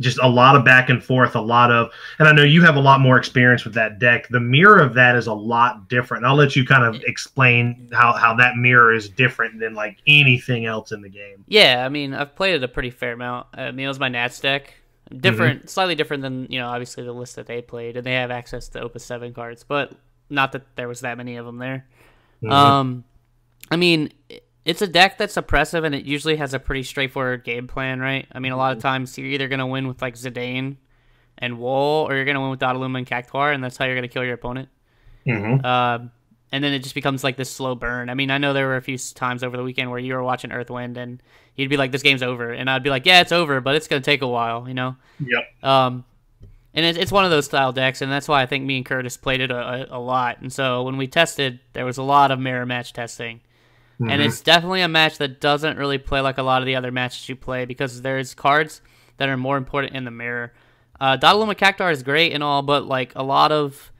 Just a lot of back and forth, and I know you have a lot more experience with that deck. The mirror of that is a lot different. I'll let you kind of explain how that mirror is different than like anything else in the game. Yeah, I mean, I've played it a pretty fair amount. I mean, it was my Nats deck. Slightly different than, obviously the list that they played, and they have access to Opus 7 cards, but not that there was that many of them there. I mean, it's a deck that's oppressive, and it usually has a pretty straightforward game plan, right? I mean, a lot of times you're either going to win with like Zidane and Wool, or you're going to win with Dodaluma and Cactuar, and that's how you're going to kill your opponent. And then it just becomes like this slow burn. I mean, I know there were a few times over the weekend where you were watching Earthwind, and you'd be like, this game's over. And I'd be like, yeah, it's over, but it's going to take a while, Yep. And it's one of those style decks, and that's why I think me and Curtis played it a lot. And so when we tested, there was a lot of mirror match testing. And it's definitely a match that doesn't really play like a lot of the other matches you play because there's cards that are more important in the mirror. Dodaluma Cactuar is great and all, but like a lot of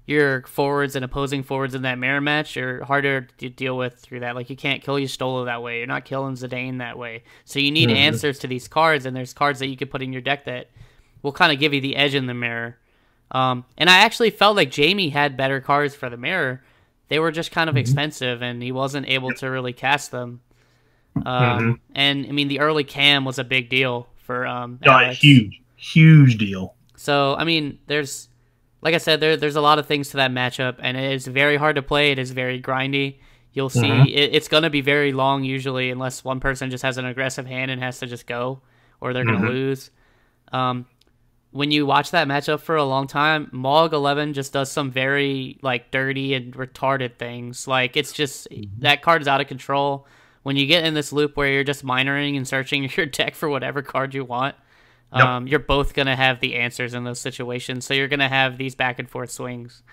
your forwards and opposing forwards in that mirror match are harder to deal with through that. Like you can't kill Y'Stola that way. You're not killing Zidane that way. So you need answers to these cards, and there's cards that you could put in your deck that will kind of give you the edge in the mirror. And I actually felt like Jamie had better cards for the mirror. They were just kind of expensive, and he wasn't able to really cast them. And, I mean, the early cam was a big deal for Alex. Huge deal. So, I mean, like I said, there's a lot of things to that matchup, and it is very hard to play. It is very grindy. You'll see it's going to be very long usually unless one person just has an aggressive hand and has to just go, or they're going to lose. When you watch that matchup for a long time, Mog 11 just does some very like dirty and retarded things. Like it's just that card is out of control. When you get in this loop where you're just minoring and searching your deck for whatever card you want, you're both gonna have the answers in those situations. So you're gonna have these back and forth swings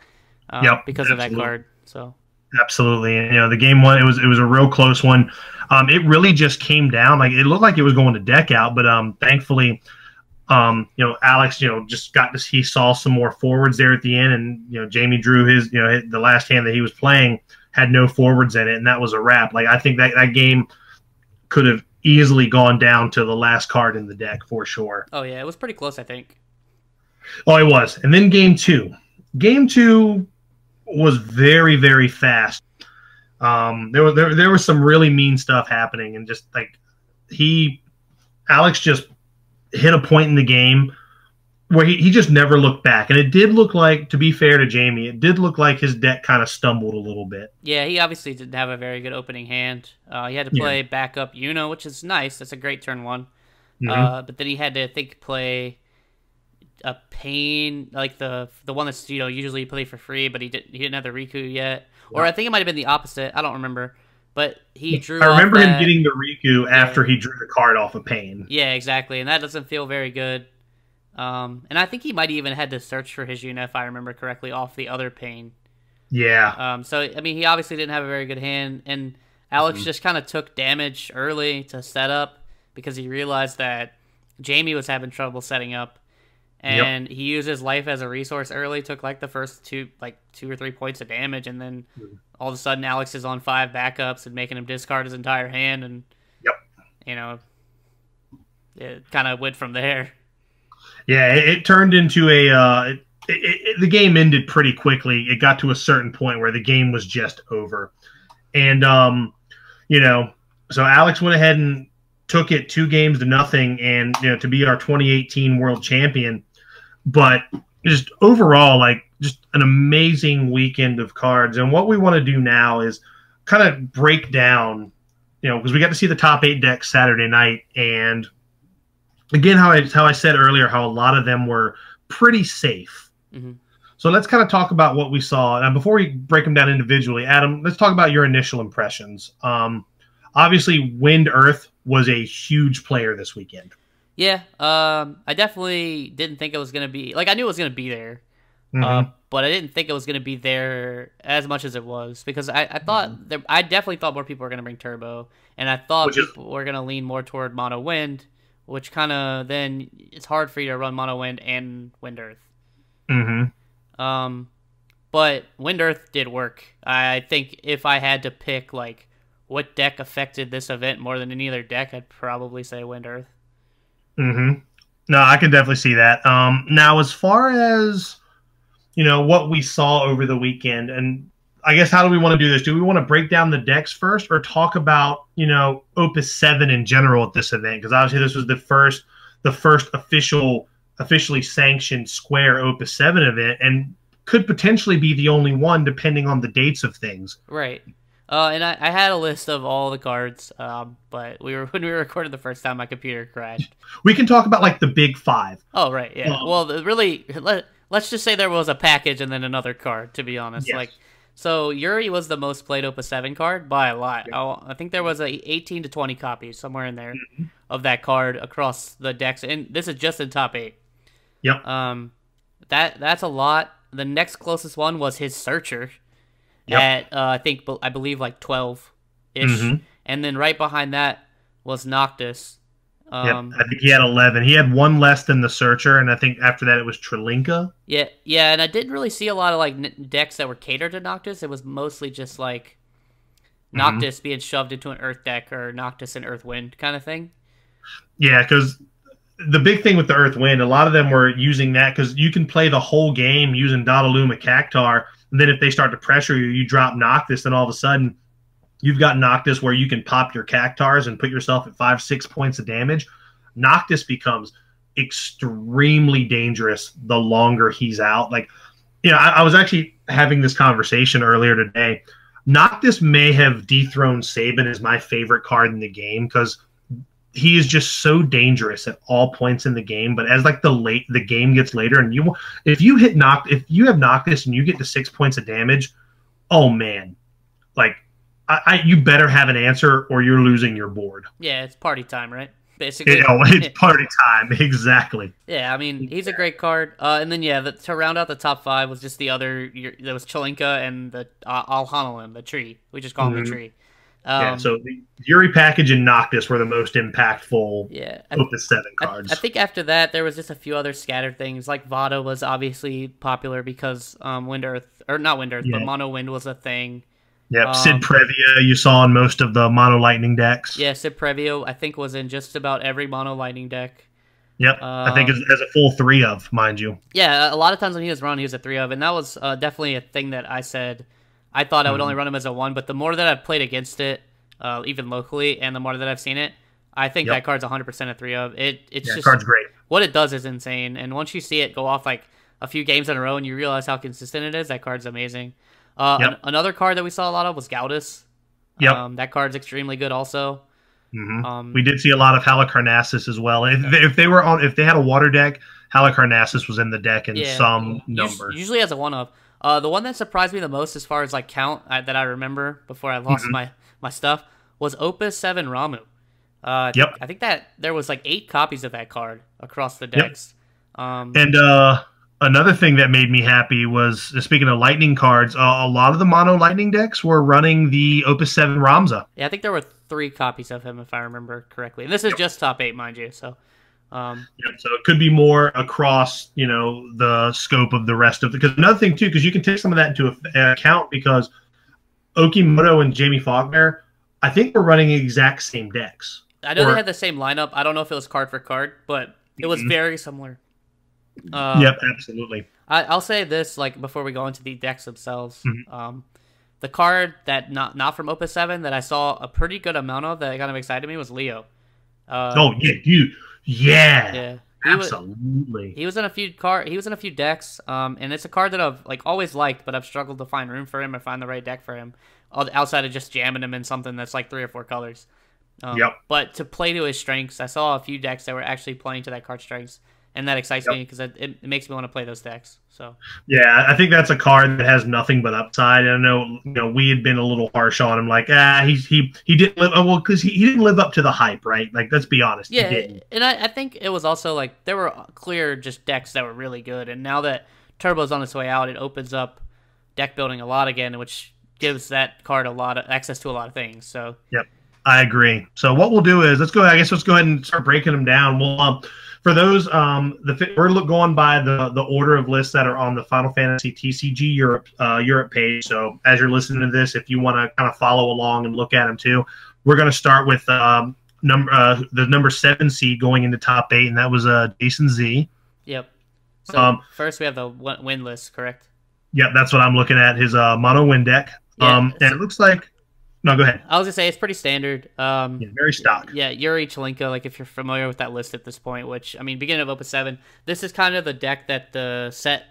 because of that card. So absolutely, and the game one, it was a real close one. It really just came down. Like it looked like it was going to deck out, but thankfully. Alex, just he saw some more forwards there at the end, and Jamie drew his, the last hand that he was playing had no forwards in it, and that was a wrap. Like, I think that game could have easily gone down to the last card in the deck for sure. Oh yeah, it was pretty close, I think. Oh, it was. And then game two. Game two was very, very fast. There was some really mean stuff happening, and just like Alex just hit a point in the game where he just never looked back. And it did look like, to be fair to Jamie, it did look like his deck kind of stumbled a little bit. Yeah, he obviously didn't have a very good opening hand. He had to play backup Uno, which is nice. That's a great turn one. But then he had to, I think, play a Pain, like the one that's usually you play for free, but he didn't have the Riku yet. Or I think it might have been the opposite. I don't remember. But he drew. I remember him getting the Riku after he drew the card off of Pain. Yeah, exactly, and that doesn't feel very good. And I think he might even had to search for his Uno, if I remember correctly, off the other Pain. Yeah. So I mean, he obviously didn't have a very good hand, and Alex just kind of took damage early to set up because he realized that Jamie was having trouble setting up. And he used his life as a resource early, took like the first 2 or 3 points of damage, and then all of a sudden Alex is on 5 backups and making him discard his entire hand, and it kind of went from there. Yeah, it turned into the game ended pretty quickly. It got to a certain point where the game was just over, and so Alex went ahead and took it 2-0, and to be our 2018 world champion. But just overall, like, just an amazing weekend of cards. And what we want to do now is kind of break down, because we got to see the top 8 decks Saturday night. And again, how I said earlier, how a lot of them were pretty safe. So let's kind of talk about what we saw. And before we break them down individually, Adam, let's talk about your initial impressions. Obviously, Wind Earth was a huge player this weekend. Yeah, I definitely didn't think it was going to be... Like, I knew it was going to be there, but I didn't think it was going to be there as much as it was, because I thought... I definitely thought more people were going to bring Turbo, and I thought people were going to lean more toward Mono Wind, which kind of then... It's hard for you to run Mono Wind and Wind Earth. But Wind Earth did work. I think if I had to pick, like, what deck affected this event more than any other deck, I'd probably say Wind Earth. No, I can definitely see that. Now, as far as, what we saw over the weekend, and I guess how do we want to do this? Do we want to break down the decks first, or talk about, Opus 7 in general at this event? Because obviously this was the first officially sanctioned Square Opus 7 event, and could potentially be the only one depending on the dates of things. Right. And I had a list of all the cards, but when we were recording the first time, my computer crashed. We can talk about, like, the big 5. Oh, right, yeah. Well, really, let's just say there was a package and then another card, to be honest. Yes. So Yuri was the most played Opus 7 card by a lot. Yeah. I think there was 18 to 20 copies, somewhere in there, of that card across the decks. And this is just in top 8. Yep. That's a lot. The next closest one was his Searcher. At I believe like 12-ish, and then right behind that was Noctis. I think he had 11. He had one less than the Searcher, and I think after that it was Trilinka. Yeah, and I didn't really see a lot of like decks that were catered to Noctis. It was mostly just like Noctis being shoved into an Earth deck or Noctis and Earth Wind kind of thing. Yeah, because the big thing with the Earth Wind, a lot of them were using that because you can play the whole game using Dodaluma Cactar. And then if they start to pressure you, you drop Noctis, and all of a sudden you've got Noctis where you can pop your Cactars and put yourself at 5-6 points of damage. Noctis becomes extremely dangerous the longer he's out. Like, I was actually having this conversation earlier today. Noctis may have dethroned Sabin as my favorite card in the game because he is just so dangerous at all points in the game. But as like the game gets later, and if you have Noctis and you get to 6 points of damage, oh man, like you better have an answer or you're losing your board. Yeah, it's party time, right? Basically, it's party time, exactly. Yeah, I mean he's a great card. And then to round out the top 5 was just the other. There was Chilinka and the Alhanalim, the tree. We just call him the tree. So the Yuri package and Noctis were the most impactful Opus 7 cards. I think after that, there was just a few other scattered things. Like Vada was obviously popular because Wind Earth, or not Wind Earth, but Mono Wind was a thing. Yep, Sid Previa you saw in most of the Mono Lightning decks. Yeah, Sid Previa I think was in just about every Mono Lightning deck. Yep, I think as a full 3 of, mind you. Yeah, a lot of times when he was run, he was a 3 of, and that was definitely a thing that I said. I thought I would only run him as a 1, but the more that I've played against it, even locally, and the more that I've seen it, I think that card's 100% a 3 of. It's just card's great. What it does is insane, and once you see it go off like a few games in a row and you realize how consistent it is, that card's amazing. Another card that we saw a lot of was Gaudus. Yep. That card's extremely good also. We did see a lot of Halicarnassus as well. If they had a water deck, Halicarnassus was in the deck in some number. Usually as a 1 of. The one that surprised me the most as far as like count that I remember before I lost my stuff was Opus 7 Ramu. I think that there was like 8 copies of that card across the decks. And another thing that made me happy was, speaking of Lightning cards, a lot of the Mono Lightning decks were running the Opus 7 Ramza. Yeah, I think there were 3 copies of him if I remember correctly. And this is just top 8, mind you. So. So it could be more across, the scope of the rest of because another thing too, because you can take some of that into account because Okimoto and Jamie Fogbear, I think we're running the exact same decks. I know they had the same lineup. I don't know if it was card for card, but it was very similar. Yep, absolutely. I'll say this, like before we go into the decks themselves, the card that not from Opus 7 that I saw a pretty good amount of that kind of excited me was Leo. Absolutely. He was in a few decks, and it's a card that I've like always liked, but I've struggled to find room for him or find the right deck for him, outside of just jamming him in something that's like 3 or 4 colors. But to play to his strengths, I saw a few decks that were actually playing to that card's strengths, and that excites me because it makes me want to play those decks. So I think that's a card that has nothing but upside. I know we had been a little harsh on him, like he didn't live because he didn't live up to the hype, right? Like let's be honest, he didn't. And I think it was also like there were clear just decks that were really good, and now that Turbo's on its way out, it opens up deck building a lot again, which gives that card a lot of access to a lot of things. So I agree. So what we'll do is let's go ahead and start breaking them down. We'll for those, we're going by the order of lists that are on the Final Fantasy TCG Europe page. So as you're listening to this, if you want to kind of follow along and look at them too, we're going to start with the number 7 seed going into top 8, and that was Jason Z. Yep. So first we have the win list, correct? Yep, that's what I'm looking at. His mono win deck. And it looks like. No, go ahead. I was gonna say it's pretty standard. Very stock. Yeah, Yuri Chelenko, like if you're familiar with that list at this point, which I mean, beginning of Opus 7, this is kind of the deck that the set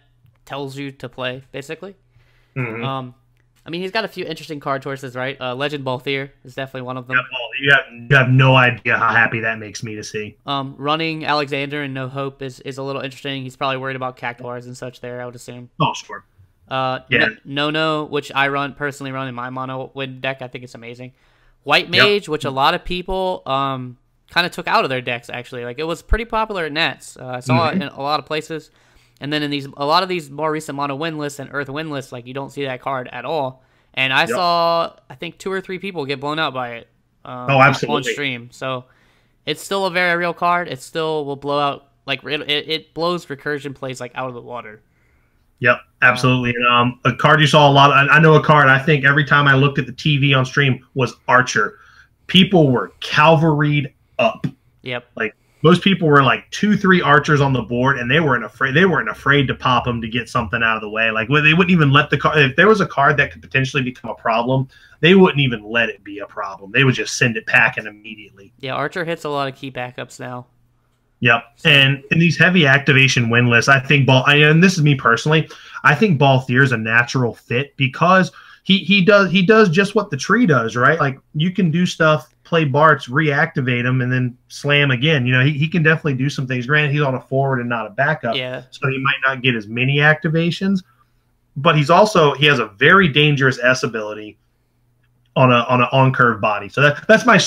tells you to play, basically. I mean, he's got a few interesting card choices, right? Legend Balthier is definitely one of them. You have no idea how happy that makes me to see. Running Alexander and No Hope is a little interesting. He's probably worried about Cactuars and such there, I would assume. Oh, sure. No, which I personally run in my mono win deck. I think it's amazing. White Mage, which a lot of people kind of took out of their decks, actually. Like, it was pretty popular at Nets. I saw it in a lot of places. And then in a lot of these more recent mono win lists and Earth win lists, like, you don't see that card at all. And I saw, I think, 2 or 3 people get blown out by it absolutely. on stream. So it's still a very real card. It still will blow out, like, it blows recursion plays, like, out of the water. Yep, absolutely. A card you saw a lot of, I know a card I think every time I looked at the TV on stream was Archer. People were cavalried up. Yep. Like most people were like 2-3 archers on the board, and they weren't afraid to pop them to get something out of the way. Like they wouldn't even let the card. If there was a card that could potentially become a problem, they wouldn't even let it be a problem. They would just send it packing immediately. Yeah, Archer hits a lot of key backups now. Yep, and in these heavy activation win lists, I think and this is me personally, I think Balthier is a natural fit because he does just what the tree does, right? Like you can do stuff, play Barts, reactivate him, and then slam again. You know, he can definitely do some things. Granted, he's on a forward and not a backup, so he might not get as many activations, but he has a very dangerous S ability on an on-curve body. So that's my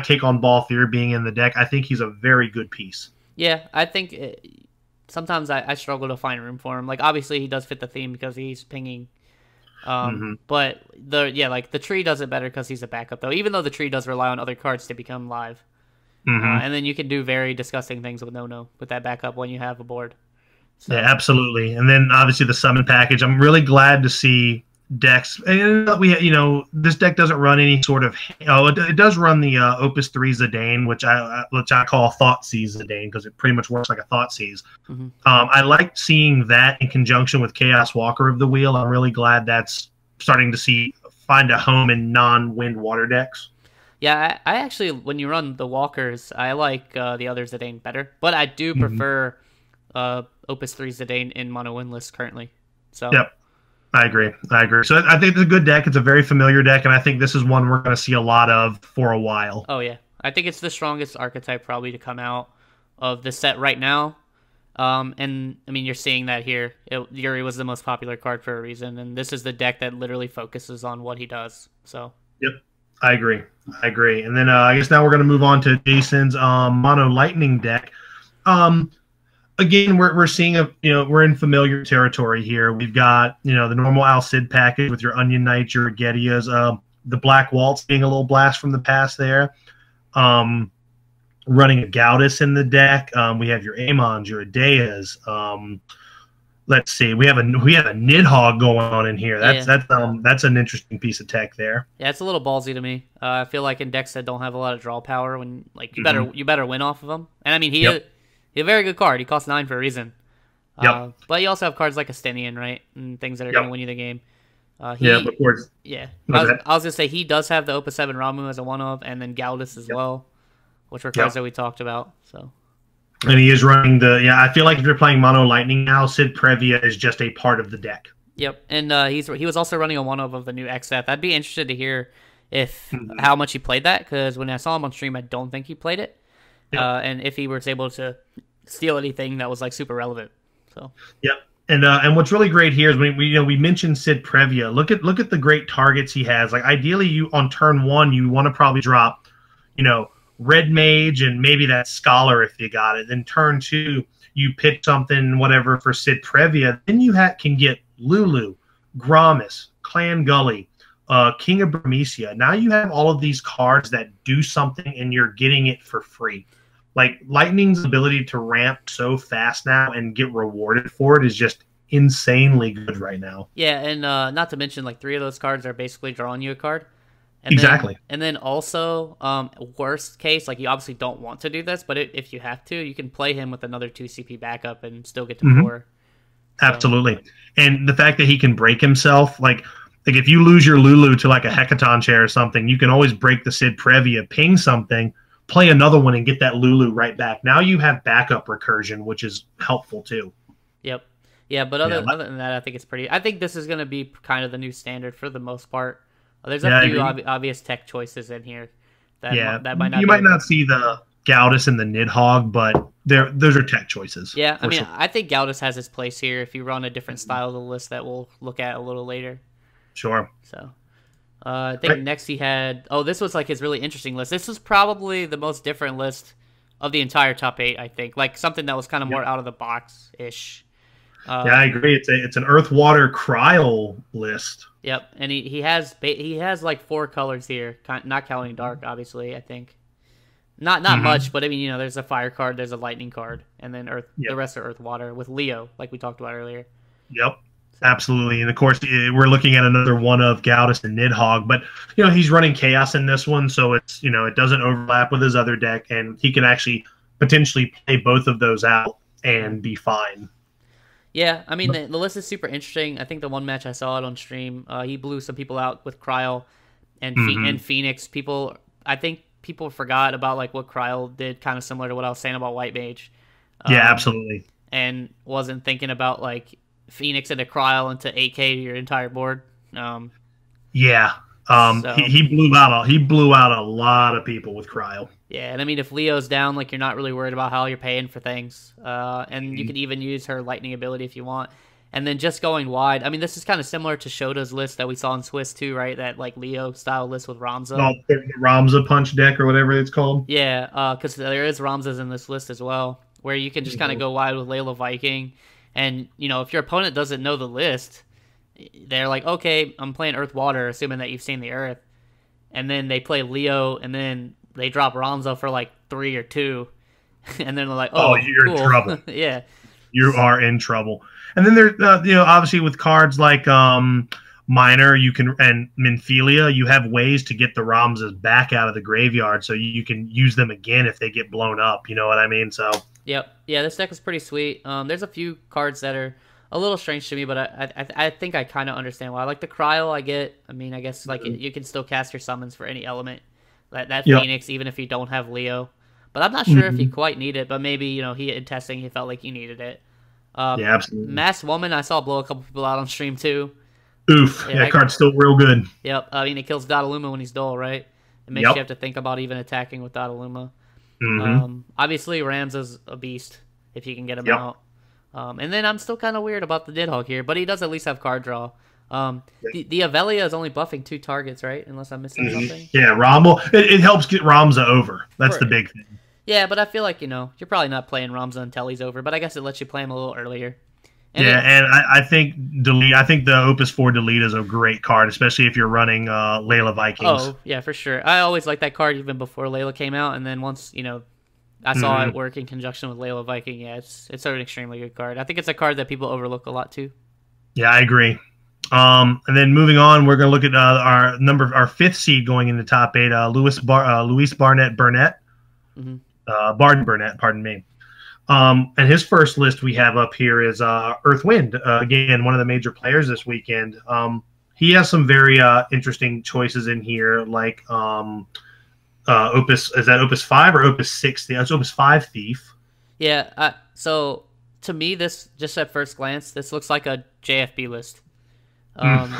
take on Balthier being in the deck. I think he's a very good piece. Yeah, I think sometimes I struggle to find room for him. Like obviously he does fit the theme because he's pinging But the tree does it better because he's a backup though. Even though the tree does rely on other cards to become live, and then you can do very disgusting things with no with that backup when you have a board. So. Yeah, absolutely. And then obviously the summon package. I'm really glad to see decks. And this deck doesn't run any sort of. It does run the Opus 3 Zidane, which I call Thoughtseize Zidane because it pretty much works like a Thoughtseize. I like seeing that in conjunction with Chaos Walker of the Wheel. I'm really glad that's starting to find a home in non-wind water decks. Yeah, I actually, when you run the Walkers, I like the other Zidane better, but I do prefer Opus 3 Zidane in mono win list currently. So. Yep. I agree. So I think it's a good deck. It's a very familiar deck, and I think this is one we're going to see a lot of for a while. Oh, yeah. I think it's the strongest archetype probably to come out of the set right now. And, I mean, you're seeing that here. Yuri was the most popular card for a reason, and this is the deck that literally focuses on what he does. So. Yep. I agree. And then I guess now we're going to move on to Jason's Mono Lightning deck. Again, we're seeing we're in familiar territory here. We've got the normal Al Cid package with your Onion Knights, your Agetias, the Black Waltz being a little blast from the past there. Running a Gaudus in the deck. We have your Amons, your Adeas. Let's see, we have a Nidhogg going on in here. That's an interesting piece of tech there. Yeah, it's a little ballsy to me. I feel like in decks that don't have a lot of draw power, when you better win off of them. And I mean he's a very good card. He costs 9 for a reason. But you also have cards like Astenian, right? And things that are going to win you the game. Of course. Yeah. I was going to say he does have the Opus 7 Ramu as a one-of, and then Gaudus as well, which were cards that we talked about. So. And he is running I feel like if you're playing Mono Lightning now, Cid Previa is just a part of the deck. Yep. And he was also running a one-of the new XF. I'd be interested to hear how much he played that, because when I saw him on stream, I don't think he played it. And if he was able to steal anything that was like super relevant. So and what's really great here is we mentioned Cid Previa. Look at the great targets he has. Like ideally, you on turn 1 you want to probably drop, Red Mage and maybe that Scholar if you got it. Then turn 2 you pick something whatever for Cid Previa. Then you can get Lulu, Gramis, Clan Gully, King of Burmecia. Now you have all of these cards that do something and you're getting it for free. Like Lightning's ability to ramp so fast now and get rewarded for it is just insanely good right now. Yeah, and not to mention like 3 of those cards are basically drawing you a card. And exactly. Then also, worst case, like you obviously don't want to do this, but if you have to, you can play him with another 2 CP backup and still get to 4. So. Absolutely. And the fact that he can break himself, like if you lose your Lulu to like a Hecaton chair or something, you can always break the Cid Previa, ping something, play another one, and get that Lulu right back. Now you have backup recursion, which is helpful too. Yep. Yeah, but other than that, I think it's pretty. I think this is going to be kind of the new standard for the most part. There's a few obvious tech choices in here that might not. You might not see the Gaudus and the Nidhogg, but those are tech choices. Yeah, I mean, I think Gaudus has his place here if you run a different style of the list that we'll look at a little later. Sure. So. I think next he had... Oh, this was like his really interesting list. This was probably the most different list of the entire top 8, I think. Like something that was kind of more out of the box-ish. I agree. It's an Earth, Water, Cryo list. Yep, and he has like 4 colors here, not counting Dark, obviously, I think. Not much, but I mean, there's a Fire card, there's a Lightning card, and then Earth. The rest are Earth, Water, with Leo, like we talked about earlier. Yep. Absolutely, and of course we're looking at another one of Gaudus and Nidhogg, but he's running Chaos in this one, so it's it doesn't overlap with his other deck, and he can actually potentially play both of those out and be fine. Yeah, I mean the list is super interesting. I think the one match I saw it on stream, he blew some people out with Cryo and Phoenix. I think people forgot about like what Cryo did, kind of similar to what I was saying about White Mage. Yeah, absolutely, and wasn't thinking about like Phoenix into Cryo into 8K your entire board. He blew out a lot of people with Cryo. Yeah, and I mean if Leo's down, like you're not really worried about how you're paying for things. And you could even use her lightning ability if you want. And then just going wide. I mean this is kind of similar to Shota's list that we saw in Swiss too, right? That like Leo style list with Ramza. Oh, the Ramza punch deck or whatever it's called. Yeah, because there is Ramzas in this list as well, where you can just kind of go wide with Layla Viking. And, if your opponent doesn't know the list, they're like, okay, I'm playing Earth Water, assuming that you've seen the Earth, and then they play Leo, and then they drop Ramza for like 3 or 2, and then they're like, oh, you're cool. in trouble. Yeah, You are in trouble. And then there, obviously with cards like Minor, you can, and Minfilia, you have ways to get the Ramzas back out of the graveyard, so you can use them again if they get blown up. You know what I mean? So. Yep. Yeah, this deck is pretty sweet. There's a few cards that are a little strange to me, but I think I kind of understand why. Like the Cryo, I get. I mean, I guess like you can still cast your summons for any element. That Phoenix, even if you don't have Leo. But I'm not sure if you quite need it. But maybe he in testing he felt like he needed it. Yeah, absolutely. Mass Woman, I saw blow a couple people out on stream too. Oof, yeah, that card's still real good. Yep. I mean, it kills Dottaluma when he's dull, right? It makes you have to think about even attacking with Dottaluma. Obviously, Ramza's a beast if you can get him out. And then I'm still kind of weird about the Nidhogg here, but he does at least have card draw. The Avelia is only buffing 2 targets, right? Unless I'm missing something. Yeah, Rommel. It helps get Ramza over. That's the big thing. Yeah, but I feel like, you're probably not playing Ramza until he's over, but I guess it lets you play him a little earlier. And I think delete. I think the Opus 4 delete is a great card, especially if you're running Layla Vikings. Oh yeah, for sure. I always liked that card even before Layla came out, and then once I saw it work in conjunction with Layla Viking. Yeah, it's an extremely good card. I think it's a card that people overlook a lot too. Yeah, I agree. And then moving on, we're going to look at our 5th seed going into top 8. Luis Barnett Burnett, Barden Burnett, pardon me. And his first list we have up here is Earthwind. Again, one of the major players this weekend. He has some very interesting choices in here, like Opus. Is that Opus 5 or Opus 6? That's Opus 5 Thief. Yeah. So to me, this just at first glance, this looks like a JFB list. If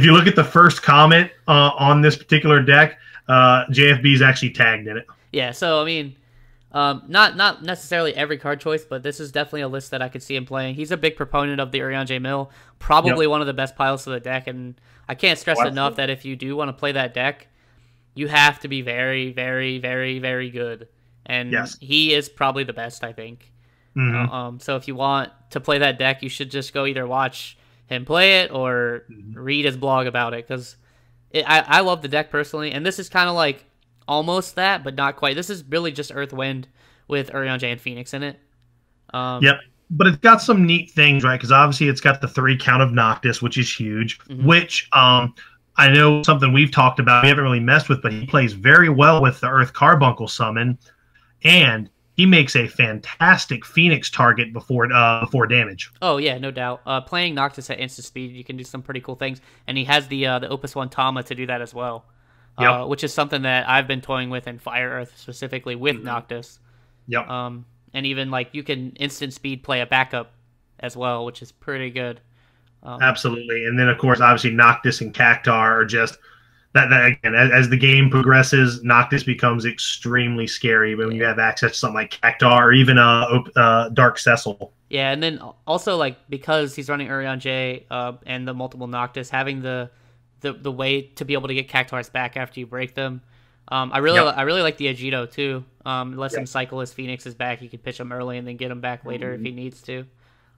you look at the first comment on this particular deck, JFB is actually tagged in it. Yeah. So I mean. Not necessarily every card choice, but this is definitely a list that I could see him playing. He's a big proponent of the Urianger Mill, probably one of the best piles of the deck, and I can't stress enough that if you do want to play that deck, you have to be very, very, very, very good, and he is probably the best, I think. So if you want to play that deck, you should just go either watch him play it or read his blog about it, because I love the deck personally, and this is kind of like almost that, but not quite. This is really just Earthwind with Urianger and Phoenix in it. Yep. But it's got some neat things, right? Because obviously it's got the 3 count of Noctis, which is huge, which I know something we've talked about, we haven't really messed with, but he plays very well with the Earth Carbuncle summon, and he makes a fantastic Phoenix target before damage. Oh, yeah, no doubt. Playing Noctis at instant speed, you can do some pretty cool things, and he has the Opus 1 Tama to do that as well. Which is something that I've been toying with in Fire Earth, specifically with Noctis. And even like you can instant speed play a backup as well, which is pretty good. Absolutely. And then of course, obviously Noctis and Cactar are just that again, as the game progresses, Noctis becomes extremely scary when you have access to something like Cactar or even Dark Cecil. Yeah, and then also like because he's running Urianger and the multiple Noctis, having the way to be able to get Cactars back after you break them. I really like the Agito too. Lets him cycle his Phoenixes back. He can pitch them early and then get them back later if he needs to.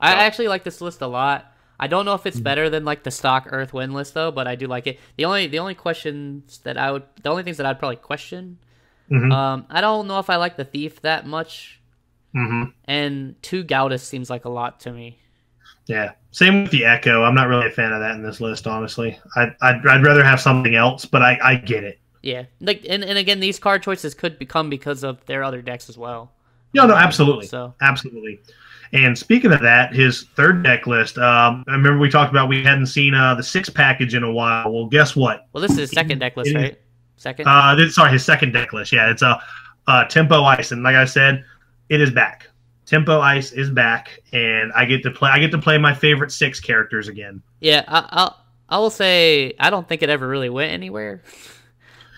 I actually like this list a lot. I don't know if it's better than like the stock Earthwind list though, but I do like it. The only things that I'd probably question. I don't know if I like the Thief that much. And 2 Gaudas seems like a lot to me. Yeah, same with the Echo. I'm not really a fan of that in this list, honestly. I'd rather have something else, but I get it. Yeah, like and again, these card choices could become because of their other decks as well. No, absolutely, absolutely. And speaking of that, his 3rd deck list. I remember we talked about we hadn't seen the 6 package in a while. Well, guess what? Well, this is his 2nd deck list, right? Second. Sorry, his 2nd deck list. Yeah, it's a Tempo Ice, and like I said, it is back. Tempo Ice is back, and I get to play my favorite 6 characters again. Yeah, I will say I don't think it ever really went anywhere,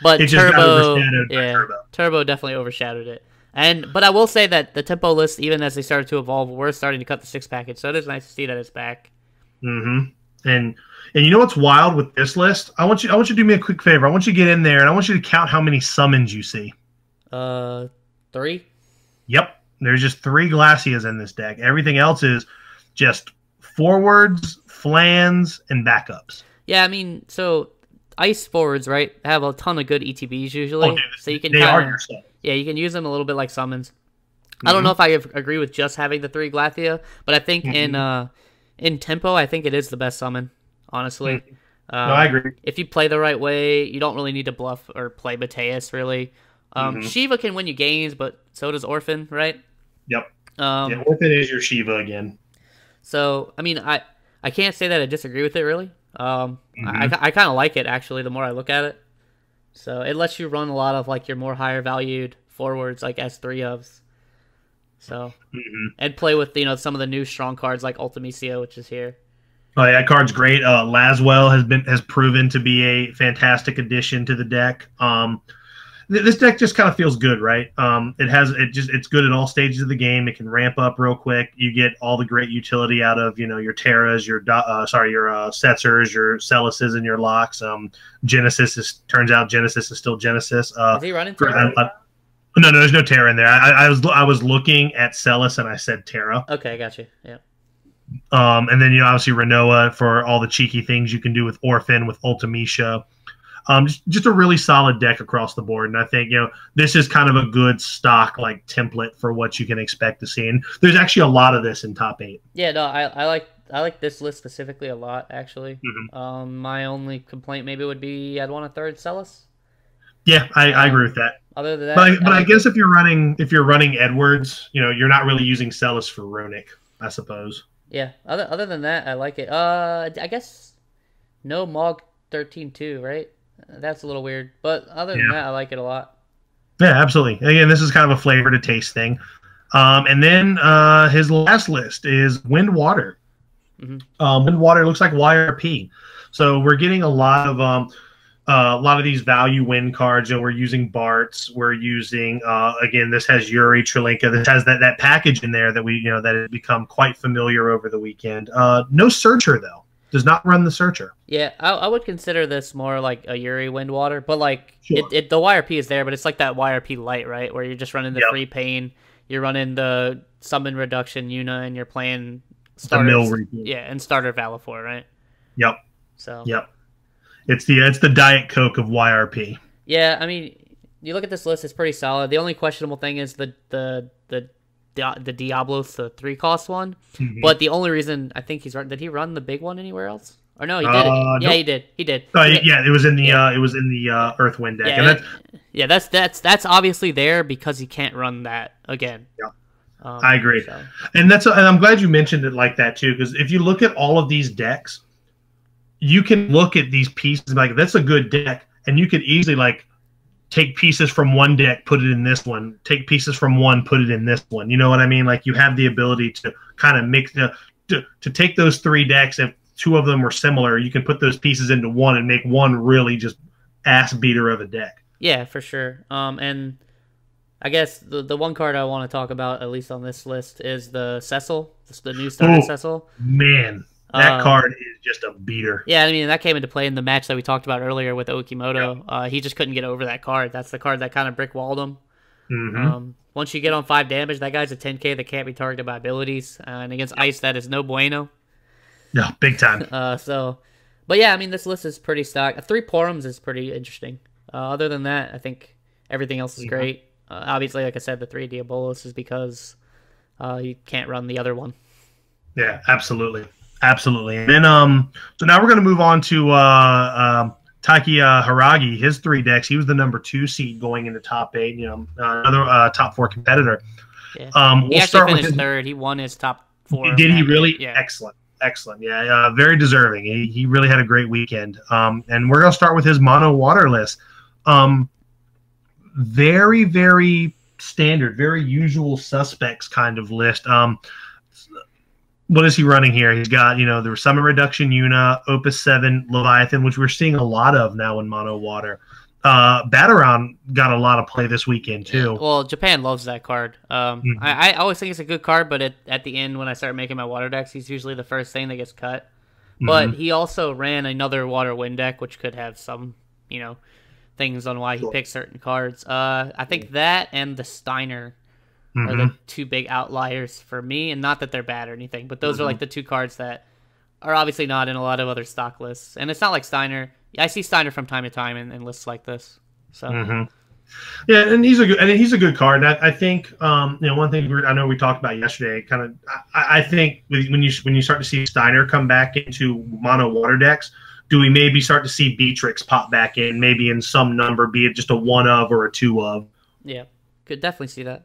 but it just got overshadowed by Turbo. Turbo definitely overshadowed it. But I will say that the Tempo list, even as they started to evolve, we're starting to cut the 6 package, so it is nice to see that it's back. And you know what's wild with this list? I want you to do me a quick favor. I want you to get in there, and I want you to count how many summons you see. 3. Yep. There's just 3 Glacias in this deck. Everything else is just forwards, flans, and backups. Yeah, I mean, so ice forwards, right, have a ton of good ETBs usually, so you can they are your summons. Yeah, you can use them a little bit like summons. I don't know if I agree with just having the 3 Glathia, but I think in tempo, I think it is the best summon, honestly. No, I agree. If you play the right way, you don't really need to bluff or play Mateus, really. Shiva can win you games, but so does Orphan, right? Yep. Orphan is your Shiva again. So, I mean, I can't say that I disagree with it, really. I kind of like it, actually, the more I look at it. So, it lets you run a lot of, like, your more higher valued forwards, like S3 ofs. So, and play with, you know, some of the new strong cards like Ultimecia, which is here. Oh, yeah, that card's great. Laswell has proven to be a fantastic addition to the deck. This deck just kind of feels good, right? It's good at all stages of the game. It can ramp up real quick. You get all the great utility out of, you know, your Terras, your Setzers, your Celices, and your Locks. Turns out Genesis is still Genesis. Is he running Terra? No, there's no Terra in there. I was looking at Celis and I said Terra. Okay, I got you. Yeah. And then, you know, obviously Renoa for all the cheeky things you can do with Orphan, with Ultimecia. Just a really solid deck across the board. And I think, you know, this is kind of a good stock like template for what you can expect to see. And there's actually a lot of this in top 8. Yeah, no, I like this list specifically a lot, actually. My only complaint maybe would be I'd want a 3rd Celis. Yeah, I agree with that. Other than that, but I guess if you're running Edwards, you know, you're not really using Celis for Runic, I suppose. Yeah. Other than that, I like it. I guess no Mog 13-2, right? That's a little weird, but other than that, I like it a lot. Yeah, absolutely. Again, this is kind of a flavor to taste thing. And then his last list is Wind Water. Wind Water looks like YRP. So we're getting a lot of these value win cards. You know, we're using Bart's. We're using again. This has Yuri Trilinka. This has that package in there that that has become quite familiar over the weekend. No Searcher though. Does not run the Searcher. Yeah, I would consider this more like a Yuri Windwater, but like sure. the YRP is there, but it's like that YRP light, right? Where you're just running the free pain, you're running the summon reduction Yuna, and you're playing starters, and starter Valifor, right? Yep. So it's the Diet Coke of YRP. Yeah, I mean, you look at this list; it's pretty solid. The only questionable thing is the Diablos, the 3-cost one. But the only reason I think did he run the big one anywhere else? Or no, he did. Yeah, nope. He did. Yeah, it was in the Earthwind deck. Yeah, that's obviously there because he can't run that again. Yeah. I agree. So. And I'm glad you mentioned it like that too, because if you look at all of these decks, you can look at these pieces like that's a good deck, and you could easily like take pieces from one deck, put it in this one. Take pieces from one, put it in this one. You know what I mean? Like you have the ability to kind of mix to take those 3 decks. If 2 of them were similar, you can put those pieces into one and make one really just ass beater of a deck. Yeah, for sure. And I guess the one card I want to talk about, at least on this list, is the Cecil, the new starter Cecil. Man. That card is just a beater. Yeah, I mean, that came into play in the match that we talked about earlier with Okimoto. Yep. He just couldn't get over that card. That's the card that kind of brick-walled him. Once you get on 5 damage, that guy's a 10k that can't be targeted by abilities. And against Ice, that is no bueno. Yeah, big time. But yeah, I mean, this list is pretty stock. 3 Porums is pretty interesting. Other than that, I think everything else is great. Obviously, like I said, the 3 Diabolos is because you can't run the other one. Yeah, absolutely. Absolutely. And then so now we're going to move on to Taiki Haragi, his 3 decks. He was the number 2 seed going into top 8, you know, another top 4 competitor. Yeah. He actually finished 3rd. He won his top 4. Did he really? Yeah. Excellent. Yeah, very deserving. He really had a great weekend. And we're going to start with his mono water list. Very, very standard, very usual suspects kind of list. What is he running here? He's got, the Summon Reduction Yuna, Opus 7, Leviathan, which we're seeing a lot of now in Mono Water. Bataran got a lot of play this weekend, too. Yeah. Well, Japan loves that card. I always think it's a good card, but at the end, when I start making my water decks, he's usually the first thing that gets cut. But he also ran another Water Wind deck, which could have some, things on why he picked certain cards. I think that and the Steiner are the two big outliers for me, and not that they're bad or anything, but those are like the two cards that are obviously not in a lot of other stock lists. And it's not like Steiner. I see Steiner from time to time in lists like this. So yeah, and he's a good card. And I think one thing I know we talked about yesterday. Kind of, I think when you start to see Steiner come back into mono water decks, do we maybe start to see Beatrix pop back in, maybe in some number, be it just a 1 of or a 2 of? Yeah, could definitely see that.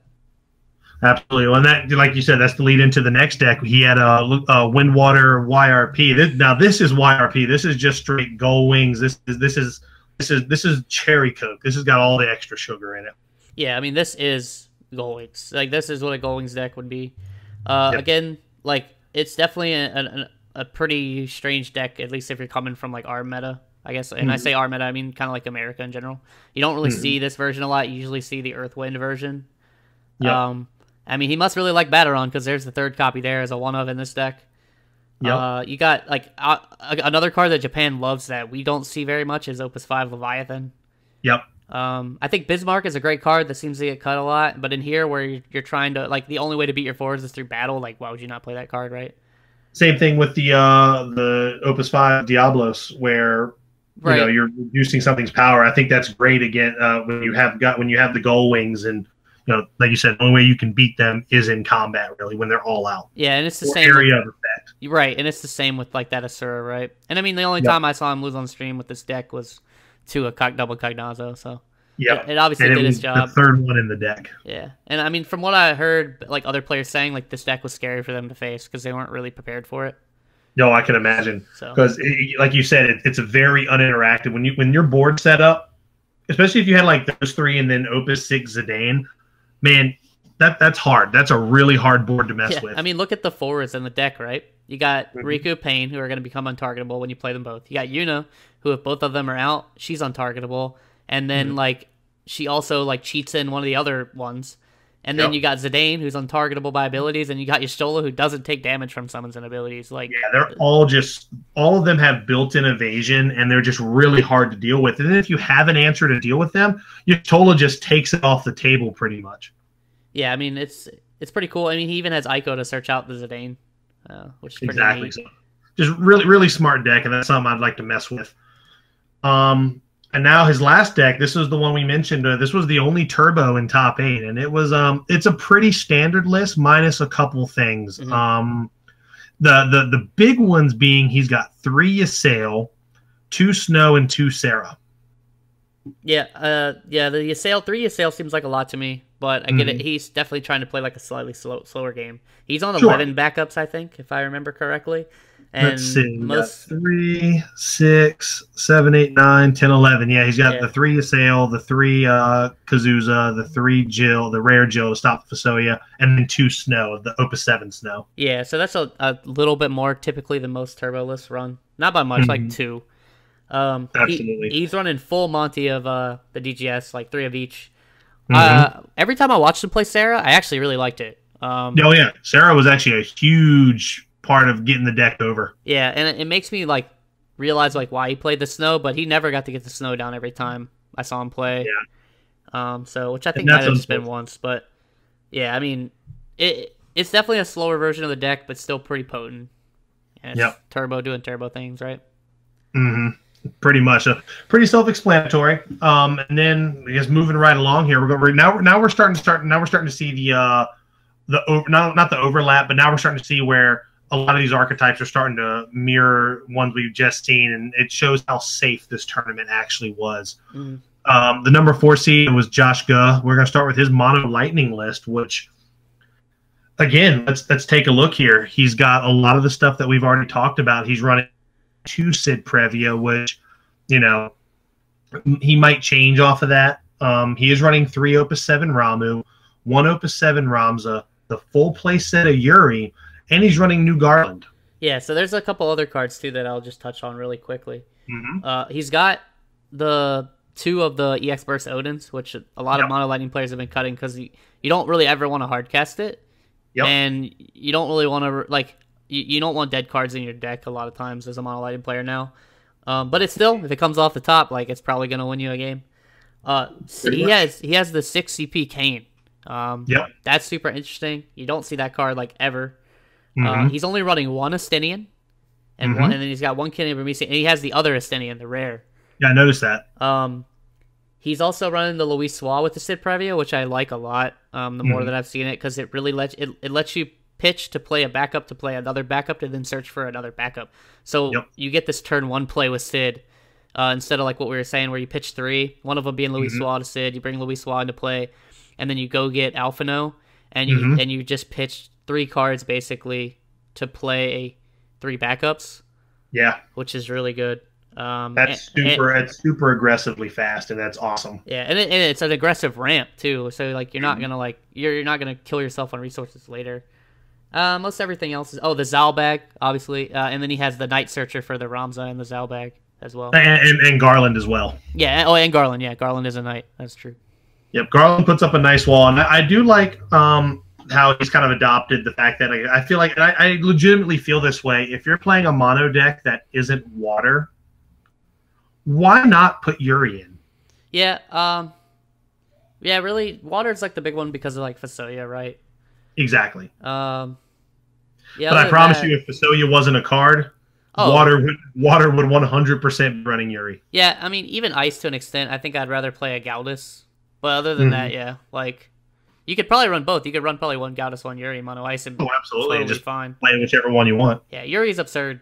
Absolutely, and that, like you said, that's the lead into the next deck. He had a Windwater YRP. Now this is YRP. This is just straight Gold Wings. This is cherry Coke. This has got all the extra sugar in it. Yeah, I mean, this is Gold Wings. Like, this is what a Gold Wings deck would be. Again, like, it's definitely a pretty strange deck, at least if you're coming from like our meta, I guess. And I say our meta, I mean kind of like America in general. You don't really see this version a lot. You usually see the Earthwind version. I mean, he must really like Battleron, because there's the third copy there as a 1 of in this deck. You got like another card that Japan loves that we don't see very much is Opus 5 Leviathan. I think Bismarck is a great card that seems to get cut a lot, but in here where you're trying to, like, the only way to beat your fours is through battle, like, why would you not play that card, right? Same thing with the Opus 5 Diablos, where you're reducing something's power. I think that's great again when you have the Gold Wings, and like you said, the only way you can beat them is in combat, really, when they're all out. Yeah, and it's the same area of effect. Right, and it's the same with like that Asura, right? And I mean, the only time I saw him lose on stream with this deck was to a double Cognazo, so it obviously did its job. The third one in the deck. Yeah, and I mean, from what I heard, like other players saying, like this deck was scary for them to face because they weren't really prepared for it. No, I can imagine, because like you said, it's a very uninteractive. When your board set up, especially if you had like those 3 and then Opus 6 Zidane, man, that's hard. That's a really hard board to mess with. I mean, look at the forwards in the deck, right? You got Riku, Pain, who are going to become untargetable when you play them both. You got Yuna, who if both of them are out, she's untargetable. And then like she also like cheats in one of the other ones. And then you got Zidane, who's untargetable by abilities, and you got Y'shtola, who doesn't take damage from summons and abilities. Like, yeah, they're all of them have built-in evasion, and they're just really hard to deal with. And then if you have an answer to deal with them, Y'shtola just takes it off the table pretty much. Yeah, I mean, it's pretty cool. I mean, he even has Ico to search out the Zidane, which is pretty exactly neat. So. Just really, really smart deck, and that's something I'd like to mess with. And now his last deck, this was the one we mentioned. This was the only turbo in top 8, and it was it's a pretty standard list minus a couple things. The big ones being he's got 3 Ysael, 2 Snow, and 2 Sarah. Yeah, the Ysael, 3 Ysael seems like a lot to me, but I get it. He's definitely trying to play like a slightly slower game. He's on 11 backups, I think, if I remember correctly. And let's see. Most 3, 6, 7, 8, 9, 10, 11. Yeah, he's got the 3 Ysael, the 3 Kazuza, the 3 Jill, the rare Jill to stop Fasoya, and then 2 Snow, the Opus 7 Snow. Yeah, so that's a little bit more typically than most turbo lists run. Not by much, like 2. Absolutely. He's running full Monty of the DGS, like 3 of each. Every time I watched him play Sarah, I actually really liked it. Yeah, Sarah was actually a huge part of getting the deck over. Yeah, and it makes me like realize like why he played the Snow, but he never got to get the Snow down every time I saw him play. Yeah. So which I think might have just been once, but yeah, I mean, it's definitely a slower version of the deck, but still pretty potent. And it's turbo doing turbo things, right? Pretty much, pretty self-explanatory. And then I guess moving right along here, we're starting to see not the overlap, but now we're starting to see where a lot of these archetypes are starting to mirror ones we've just seen, and it shows how safe this tournament actually was. The number 4 seed was Josh Guh. We're going to start with his mono lightning list, which, again, let's take a look here. He's got a lot of the stuff that we've already talked about. He's running 2 Sid Previa, which, he might change off of that. He is running 3 Opus 7 Ramu, 1 Opus 7 Ramza, the full play set of Yuri, and he's running New Garland. Yeah, so there's a couple other cards, too, that I'll just touch on really quickly. He's got the 2 of the EX Burst Odins, which a lot of mono lightning players have been cutting because you don't really ever want to hard cast it. And you don't really want to, like, you don't want dead cards in your deck a lot of times as a mono lightning player now. But it's still, if it comes off the top, like, it's probably going to win you a game. He has the 6 CP Kane, Yep. That's super interesting. You don't see that card like ever. Mm-hmm. He's only running one Estinian, and one, and then he's got one Kenny Burmese, and he has the other Estinian, the rare. Yeah, I noticed that. He's also running the Luis Suave with the Sid Previa, which I like a lot. The more that I've seen it, because it really lets you pitch to play a backup, to play another backup, to then search for another backup. So you get this turn one play with Sid, instead of like what we were saying, where you pitch three, one of them being Luis Suave to Sid, you bring Luis Suave into play, and then you go get Alphino, and you just pitch 3 cards basically to play 3 backups. Yeah, which is really good. It's super aggressively fast, and that's awesome. Yeah, and it's an aggressive ramp too. So like you're not gonna you're not gonna kill yourself on resources later. Most everything else is the Zalbag, obviously, and then he has the Night Searcher for the Ramza and the Zalbag as well, and Garland as well. Yeah, and Garland. Yeah, Garland is a Knight. That's true. Yep, Garland puts up a nice wall, and I do like how he's kind of adopted the fact that I feel like, and I legitimately feel this way. If you're playing a mono deck that isn't water, why not put Yuri in? Yeah, yeah, really, water's like the big one because of like Fasoya, right? Exactly. Yeah, but I promise you, if Fasoya wasn't a card, water would 100% be running Yuri. Yeah, I mean, even Ice to an extent. I think I'd rather play a Galdus. But other than that, yeah, like you could probably run both. You could run probably one Galdus, one Yuri, mono Ice, and absolutely, totally just fine. Play whichever one you want. Yeah, Yuri's absurd.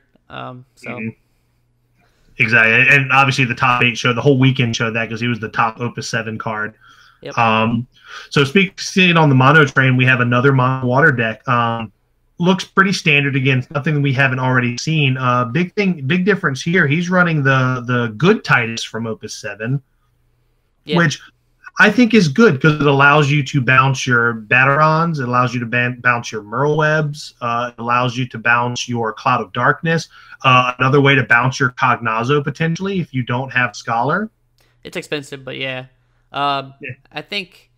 Exactly, and obviously the top 8 showed, the whole weekend showed that, because he was the top Opus 7 card. Yep. So seeing on the mono train, we have another mono water deck. Looks pretty standard again, nothing that we haven't already seen. Big difference here. He's running the good Titus from Opus 7, which I think is good because it allows you to bounce your Batarons, it allows you to bounce your Merlewebs, it allows you to bounce your Cloud of Darkness, another way to bounce your Cognazzo potentially if you don't have Scholar. It's expensive, but yeah. I think,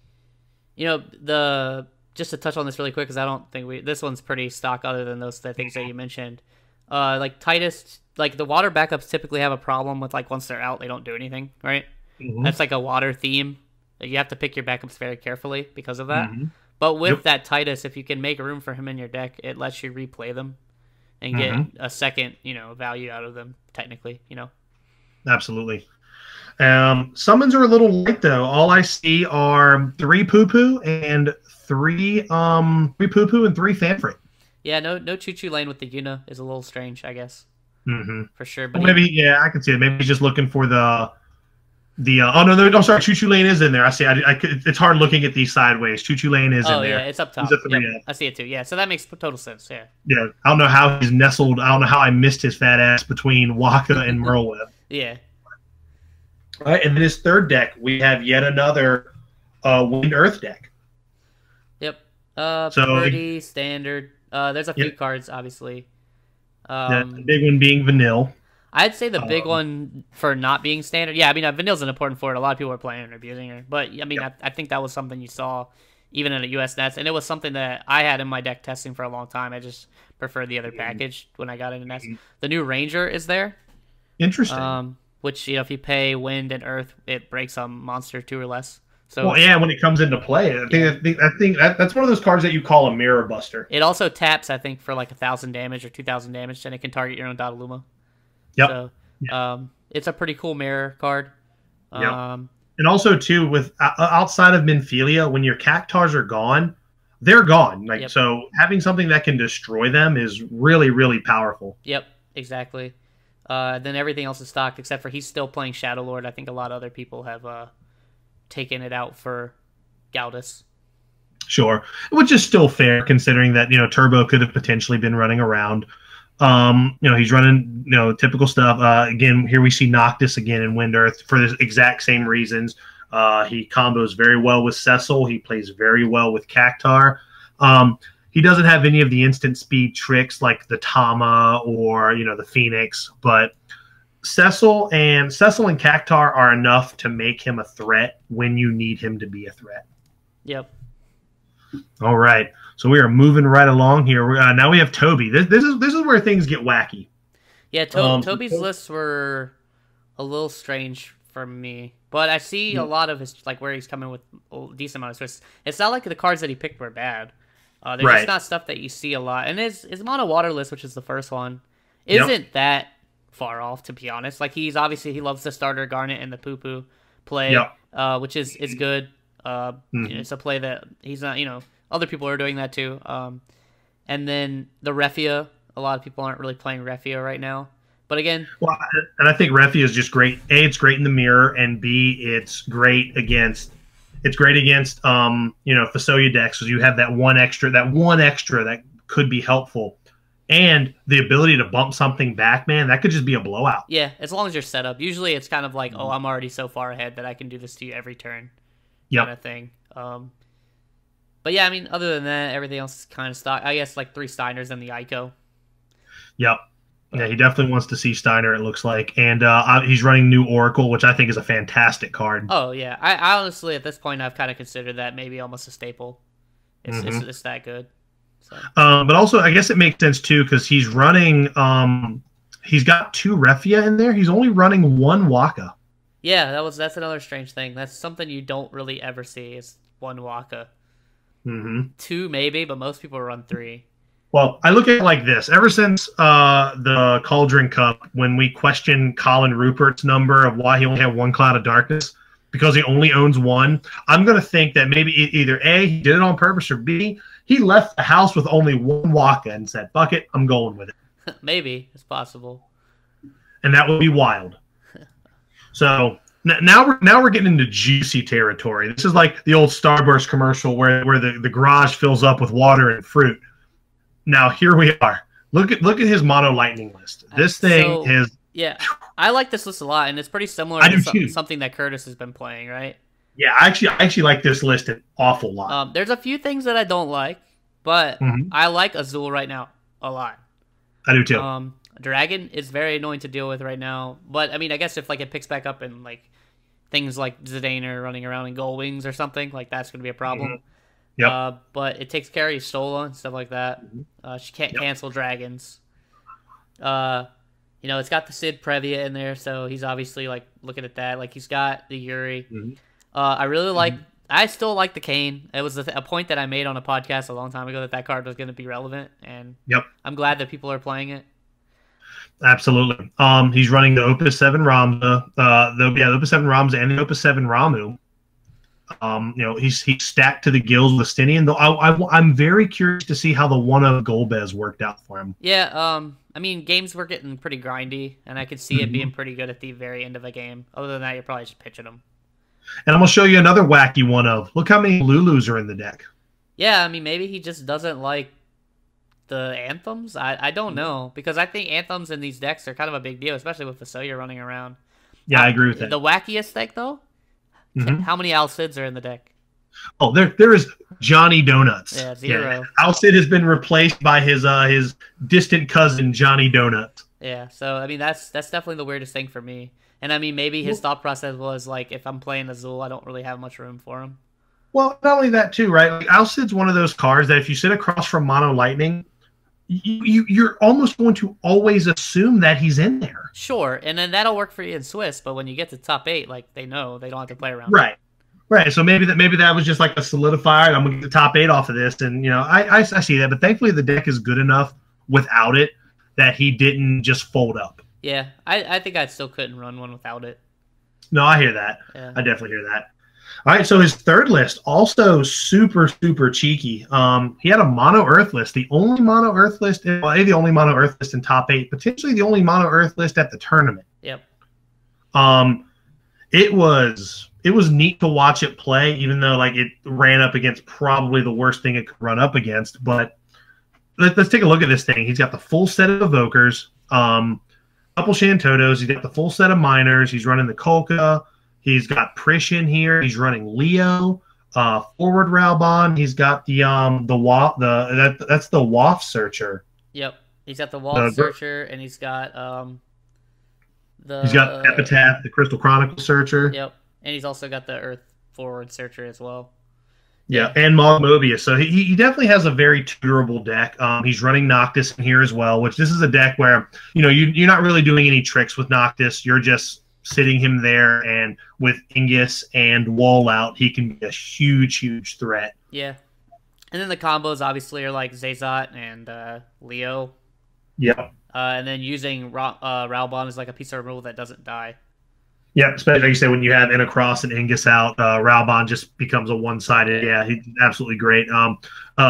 just to touch on this really quick, because I don't think this one's pretty stock other than those things that you mentioned. Like Titus, like the water backups typically have a problem with, like, once they're out, they don't do anything, right? That's like a water theme. You have to pick your backups very carefully because of that. But with that Titus, if you can make room for him in your deck, it lets you replay them and get a second, value out of them, technically, Absolutely. Summons are a little light, though. All I see are 3 Poo-Poo and 3 Poo-Poo and 3 Fanfrit. Yeah, no Choo-Choo Lane with the Yuna is a little strange, I guess. For sure. But well, maybe, I can see it. Maybe he's just looking for the oh no, I'm sorry, Choo-Choo Lane is in there. I see. It's hard looking at these sideways. Choo-Choo Lane is in there. Oh yeah, it's up top. I see it too. Yeah, so that makes total sense. Yeah. Yeah, I don't know how he's nestled. I don't know how I missed his fat ass between Waka and Merleweb. Yeah. All right, and in his third deck, we have yet another Wind Earth deck. Yep. Pretty standard. There's a few cards, obviously. The big one being Vanille. I'd say the big one for not being standard. Yeah, I mean, Vanille's an important for it. A lot of people are playing and abusing her. But, I mean, I think that was something you saw even in the US Nets. And it was something that I had in my deck testing for a long time. I just preferred the other package when I got into Nets. The new Ranger is there. Interesting. Which, if you pay Wind and Earth, it breaks a monster 2 or less. So, well, yeah, when it comes into play, I think that's one of those cards that you call a Mirror Buster. It also taps, I think, for like 1,000 damage or 2,000 damage, and it can target your own Dodaluma. Yep. So, it's a pretty cool mirror card. Yep. And also, too, with outside of Minfilia, when your Cactars are gone, they're gone. So having something that can destroy them is really, really powerful. Yep, exactly. Then everything else is stocked, except for he's still playing Shadow Lord. I think a lot of other people have taken it out for Galdus. Sure. Which is still fair, considering that, Turbo could have potentially been running around. He's running, typical stuff. Again, here we see Noctis again in Wind Earth for the exact same reasons. He combos very well with Cecil. He plays very well with Cactar. He doesn't have any of the instant speed tricks like the Tama or, the Phoenix, but Cecil and Cactar are enough to make him a threat when you need him to be a threat. Yep. All right. So we are moving right along here. Now we have Toby. This is where things get wacky. Yeah, Toby's lists were a little strange for me. But I see a lot of his, like, where he's coming with a decent amount of Swiss. It's not like the cards that he picked were bad. There's just not stuff that you see a lot. And his mono waterless, which is the first one, isn't that far off, to be honest. Like, he loves the starter Garnet and the Poo-Poo play, which is good. It's a play that he's not, other people are doing that too. And then the Refia, a lot of people aren't really playing Refia right now. But again, well, and I think Refia is just great. A, it's great in the mirror, and B, it's great against Fasolia decks, because you have that one extra that could be helpful, and the ability to bump something back, man, that could just be a blowout. Yeah, as long as you're set up. Usually, it's kind of like, oh, I'm already so far ahead that I can do this to you every turn, kind of thing. But yeah, I mean, other than that, everything else is kind of stock. I guess like 3 Steiners and the Ico. Yep. Yeah, he definitely wants to see Steiner, it looks like. And he's running New Oracle, which I think is a fantastic card. Oh, yeah. I honestly, at this point, I've kind of considered that maybe almost a staple. It's that good. So. But also, I guess it makes sense, too, because he's running he's got 2 Refia in there. He's only running 1 Waka. Yeah, that's another strange thing. That's something you don't really ever see is 1 Waka. 2 maybe, but most people run 3. Well, I look at it like this. Ever since the Cauldron Cup, when we questioned Colin Rupert's number of why he only had 1 Cloud of Darkness, because he only owns 1, I'm going to think that maybe either A, he did it on purpose, or B, he left the house with only 1 Waka and said, fuck it, I'm going with it. Maybe. It's possible. And that would be wild. So now we're getting into juicy territory. This is like the old Starburst commercial where the garage fills up with water and fruit. Now here we are. Look at his mono lightning list. This thing is I like this list a lot, and it's pretty similar to something that Curtis has been playing, right? Yeah, I actually like this list an awful lot. There's a few things that I don't like, but I like Azul right now a lot. I do too. Dragon is very annoying to deal with right now, but I mean, I guess if like it picks back up and like things like Zidane running around in Gold Wings or something, like that's going to be a problem. Yep. But it takes care of Stola and stuff like that. She can't cancel dragons. It's got the Sid Previa in there, so he's obviously like looking at that. Like he's got the Yuri. I really like. I still like the Kane. It was a point that I made on a podcast a long time ago that card was going to be relevant, and I'm glad that people are playing it. Absolutely. He's running the Opus 7 Ramza, the Opus 7 Ramza and the Opus 7 Ramu. He's stacked to the gills with Stinian. Though I'm very curious to see how the one of Golbez worked out for him. Yeah. I mean, games were getting pretty grindy, and I could see it being pretty good at the very end of a game. Other than that, you're probably just pitching them. And I'm gonna show you another wacky one of. Look how many Lulus are in the deck. Yeah, I mean, maybe he just doesn't like the anthems. I don't know, because I think anthems in these decks are kind of a big deal, especially with Fasolia running around. Yeah, I agree with that. The wackiest deck though. How many Alcids are in the deck? Oh, there is Johnny Donuts. Yeah, 0. Yeah. Alcid has been replaced by his distant cousin Johnny Donuts. Yeah, so I mean that's definitely the weirdest thing for me. And I mean maybe his thought process was like, if I'm playing Azul, I don't really have much room for him. Well, not only that too, right? Like, Alcid's one of those cards that if you sit across from Mono Lightning, you're almost going to always assume that he's in there. Sure, and then that'll work for you in Swiss, but when you get to top 8, like they know they don't have to play around. Right. So maybe that was just like a solidifier. I'm gonna get the top 8 off of this, and I see that. But thankfully, the deck is good enough without it that he didn't just fold up. Yeah, I think I still couldn't run one without it. No, I hear that. Yeah. I definitely hear that. All right, so his third list, also super, super cheeky. He had a mono Earth list, the only mono Earth list, the only mono Earth list in top 8, potentially the only mono Earth list at the tournament. Yep. It was neat to watch it play, even though like it ran up against probably the worst thing it could run up against. But let's take a look at this thing. He's got the full set of Evokers, couple Shantotos. He's got the full set of Miners. He's running the Kolka. He's got Prish in here. He's running Leo, forward Raubon. He's got that's the Waff Searcher. Yep, he's got the Waff Searcher, and he's got he's got Epitaph, the Crystal Chronicle Searcher. Yep, and he's also got the Earth Forward Searcher as well. Yeah, and Mog Mobius. So he definitely has a very durable deck. He's running Noctis in here as well, which this is a deck where you're not really doing any tricks with Noctis. You're just sitting him there, and with Ingus and Wall out, he can be a huge threat. Yeah. And then the combos obviously are like Zazat and Leo. Yep. And then using Raubon as like a piece of removal that doesn't die. Yeah, especially like you said, when you have Inacross and Ingus out, Raubon just becomes a one-sided. Yeah, he's absolutely great.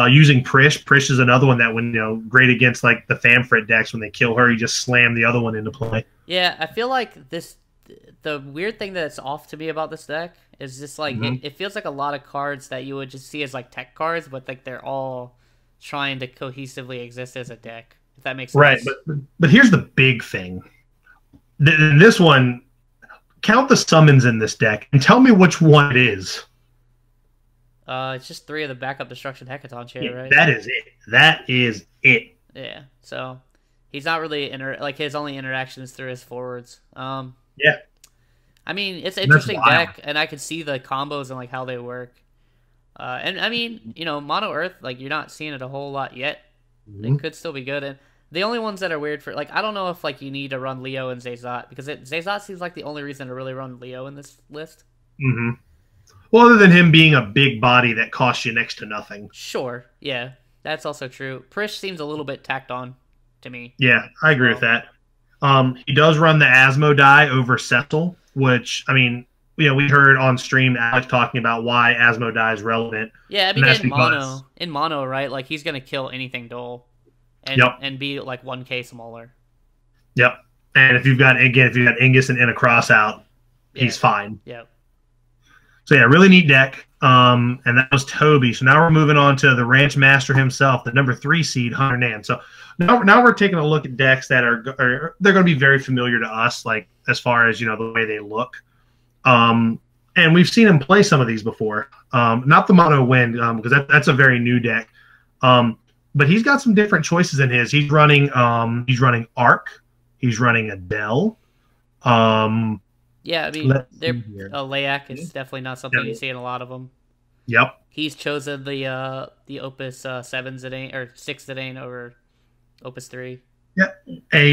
Using Prish is another one that when great against like the Famfrit decks when they kill her, you just slam the other one into play. Yeah, I feel like the weird thing that's off to me about this deck is just like it feels like a lot of cards that you would just see as like tech cards, but like they're all trying to cohesively exist as a deck. If that makes sense. Right, but here's the big thing. This one, count the summons in this deck and tell me which one it is. It's just 3 of the backup destruction Hecaton chair, right? That is it. That is it. Yeah. So he's not really like his only interaction is through his forwards. Yeah. I mean, it's an interesting deck, and I can see the combos and like how they work. And I mean, Mono Earth, like you're not seeing it a whole lot yet. It could still be good. And the only ones that are weird for like I don't know if like you need to run Leo and Zazat because Zazat seems like the only reason to really run Leo in this list. Well, other than him being a big body that costs you next to nothing. Sure, yeah, that's also true. Prish seems a little bit tacked on to me. Yeah, I agree with that. He does run the Asmodee over Cecil, which I mean, we heard on stream Alex talking about why Asmodee is relevant. Yeah, I mean in mono, right? Like he's gonna kill anything dull, and be like 1K smaller. Yep. And if you've got Ingus and Inacross out, he's fine. Yep. So yeah, really neat deck. And that was Toby. So now we're moving on to the Ranch Master himself, the number 3 seed, Hunter Nan. So now we're taking a look at decks that they're going to be very familiar to us, like as far as the way they look. And we've seen him play some of these before. Not the Mono Wind, because that's a very new deck. But he's got some different choices in his. He's running Arc. He's running Adele. Yeah, I mean, Layak is definitely not something you see in a lot of them. Yep. He's chosen the Opus 7 Zidane or 6 Zidane over Opus 3. Yep. And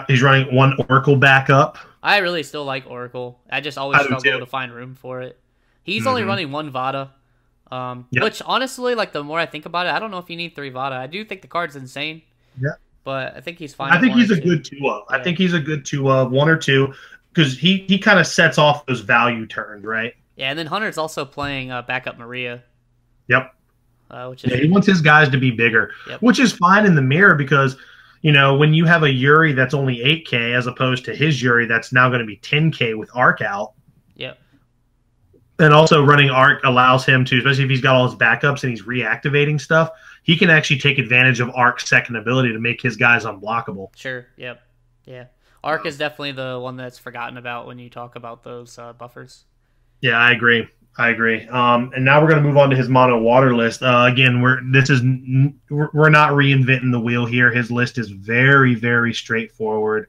he's running 1 Oracle backup. I really still like Oracle. I just always struggle to find room for it. He's only running 1 Vada. Which honestly, like the more I think about it, I don't know if you need 3 Vada. I do think the card's insane. Yeah. But I think he's fine. I think he's a good 2-of. I think he's a good 2-of, 1 or 2. Because he kind of sets off those value turns, right? Yeah, and then Hunter's also playing backup Maria. Yep. Which is he wants his guys to be bigger, which is fine in the mirror because, when you have a Yuri that's only 8K as opposed to his Yuri that's now going to be 10K with Arc out. Yep. And also running Arc allows him to, especially if he's got all his backups and he's reactivating stuff, he can actually take advantage of Arc's second ability to make his guys unblockable. Sure, yep. Yeah. Arc is definitely the one that's forgotten about when you talk about those buffers. Yeah, I agree. And now we're going to move on to his mono water list. Again, we're not reinventing the wheel here. His list is very, very straightforward.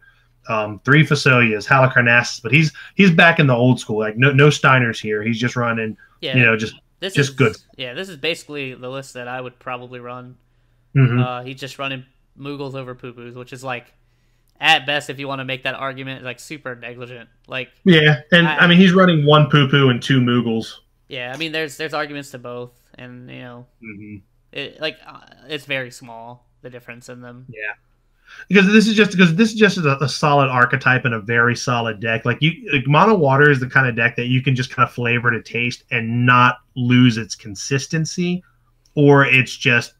3 Fasolias, Halicarnassus, but he's back in the old school. Like no Steiners here. He's just running. Yeah, just good. Yeah, this is basically the list that I would probably run. He's just running Moogles over Poo-Poos, which is like, at best, if you want to make that argument, like super negligent. Like and I mean he's running 1 Poo-Poo and 2 Moogles. Yeah, I mean there's arguments to both, and it's very small the difference in them. Yeah, because this is just a solid archetype and a very solid deck. Like Mono Water is the kind of deck that you can just kind of flavor to taste and not lose its consistency, or it's just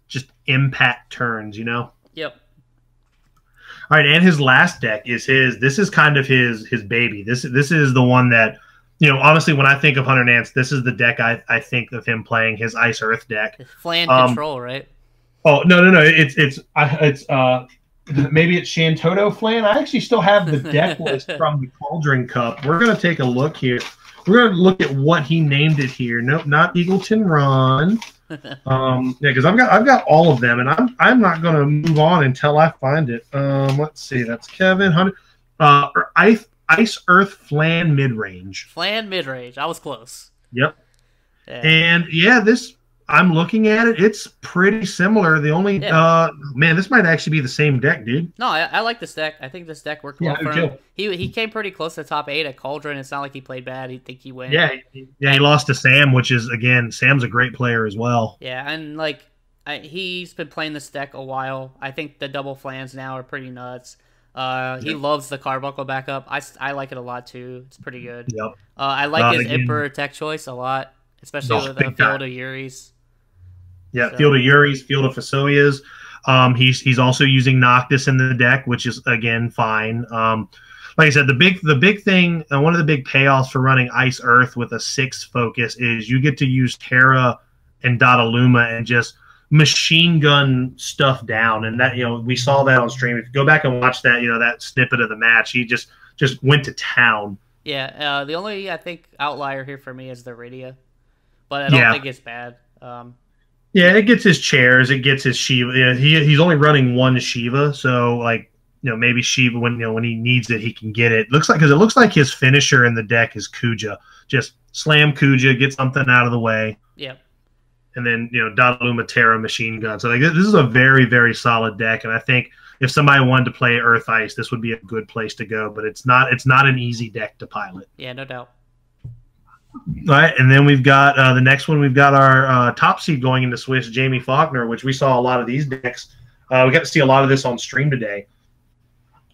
impact turns. Yep. All right, and his last deck is his. This is kind of his baby. This is the one that, honestly, when I think of Hunter Nance, this is the deck I think of him playing, his Ice Earth deck. Flan Control, right? Oh no! It's maybe it's Shantoto Flan. I actually still have the deck list from the Cauldron Cup. We're gonna take a look here. We're gonna look at what he named it here. Nope, not Eagleton Ron. Because I've got all of them, and I'm not gonna move on until I find it. Let's see, that's Kevin Hunter. Ice Earth Flan Midrange. Flan Midrange. I was close. Yep. Yeah. And yeah, this I'm looking at it. It's pretty similar. The only man, this might actually be the same deck, dude. No, I like this deck. I think this deck worked well for him. He came pretty close to the top 8 at Cauldron. It's not like he played bad. I think he went. Yeah, he lost to Sam, which is, again, Sam's a great player as well. Yeah, and like he's been playing this deck a while. I think the double flans now are pretty nuts. He loves the Carbuncle backup. I like it a lot too. It's pretty good. Yep. I like his Emperor tech choice a lot, especially with the Field of Yuris. Yeah, so. Field of Yuris, Field of Fasoyas. He's also using Noctis in the deck, which is, again, fine. Like I said, the big thing, and one of the big payoffs for running Ice Earth with a 6 focus is you get to use Terra and Dataluma and just machine gun stuff down. And that, we saw that on stream. If you go back and watch that, that snippet of the match, he just went to town. Yeah, the only, I think, outlier here for me is the Rydia. But I don't think it's bad. Yeah, it gets his chairs, it gets his Shiva. Yeah, he's only running 1 Shiva, so like maybe Shiva when he needs it, he can get it. It looks like his finisher in the deck is Kuja. Just slam Kuja, get something out of the way. Yep. And then Dataluma, Terra, machine gun. So like this is a very, very solid deck, and I think if somebody wanted to play Earth Ice, this would be a good place to go. But it's not an easy deck to pilot. Yeah, no doubt. All right, and then we've got the next one. We've got our top seed going into Swiss, Jamie Faulkner, which we saw a lot of these decks. We got to see a lot of this on stream today.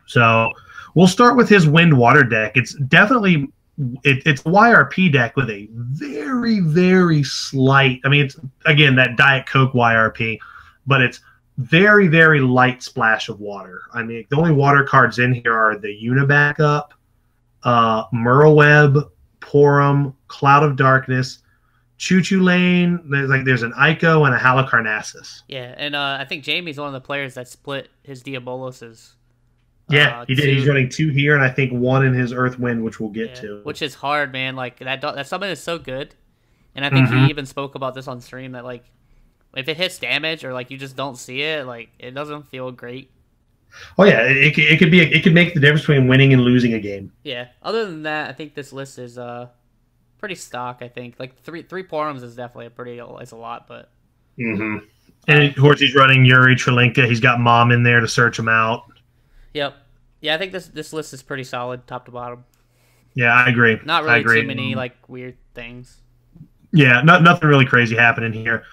So we'll start with his Wind Water deck. It's definitely it's a YRP deck with a very, very slight. I mean, it's again that Diet Coke YRP, but it's very, very light splash of water. I mean, the only water cards in here are the Unibackup, Merlweb, Porum, Cloud of Darkness, Choo-Choo Lane. There's an Ico and a Halicarnassus. Yeah, and I think Jamie's one of the players that split his Diaboloses. Yeah, he did. He's running 2 here, and I think 1 in his Earthwind, which we'll get to. Which is hard, man. Like that summon is so good, and I think he even spoke about this on stream that like if it hits damage or like you just don't see it, like it doesn't feel great. Oh yeah, it could make the difference between winning and losing a game. Yeah. Other than that, I think this list is pretty stock. I think like three Porums is definitely it's a lot, but. And of course he's running Yuri Trelinka. He's got Mom in there to search him out. Yep. Yeah, I think this list is pretty solid, top to bottom. Yeah, I agree. Not really too many like weird things. Yeah, nothing really crazy happening here.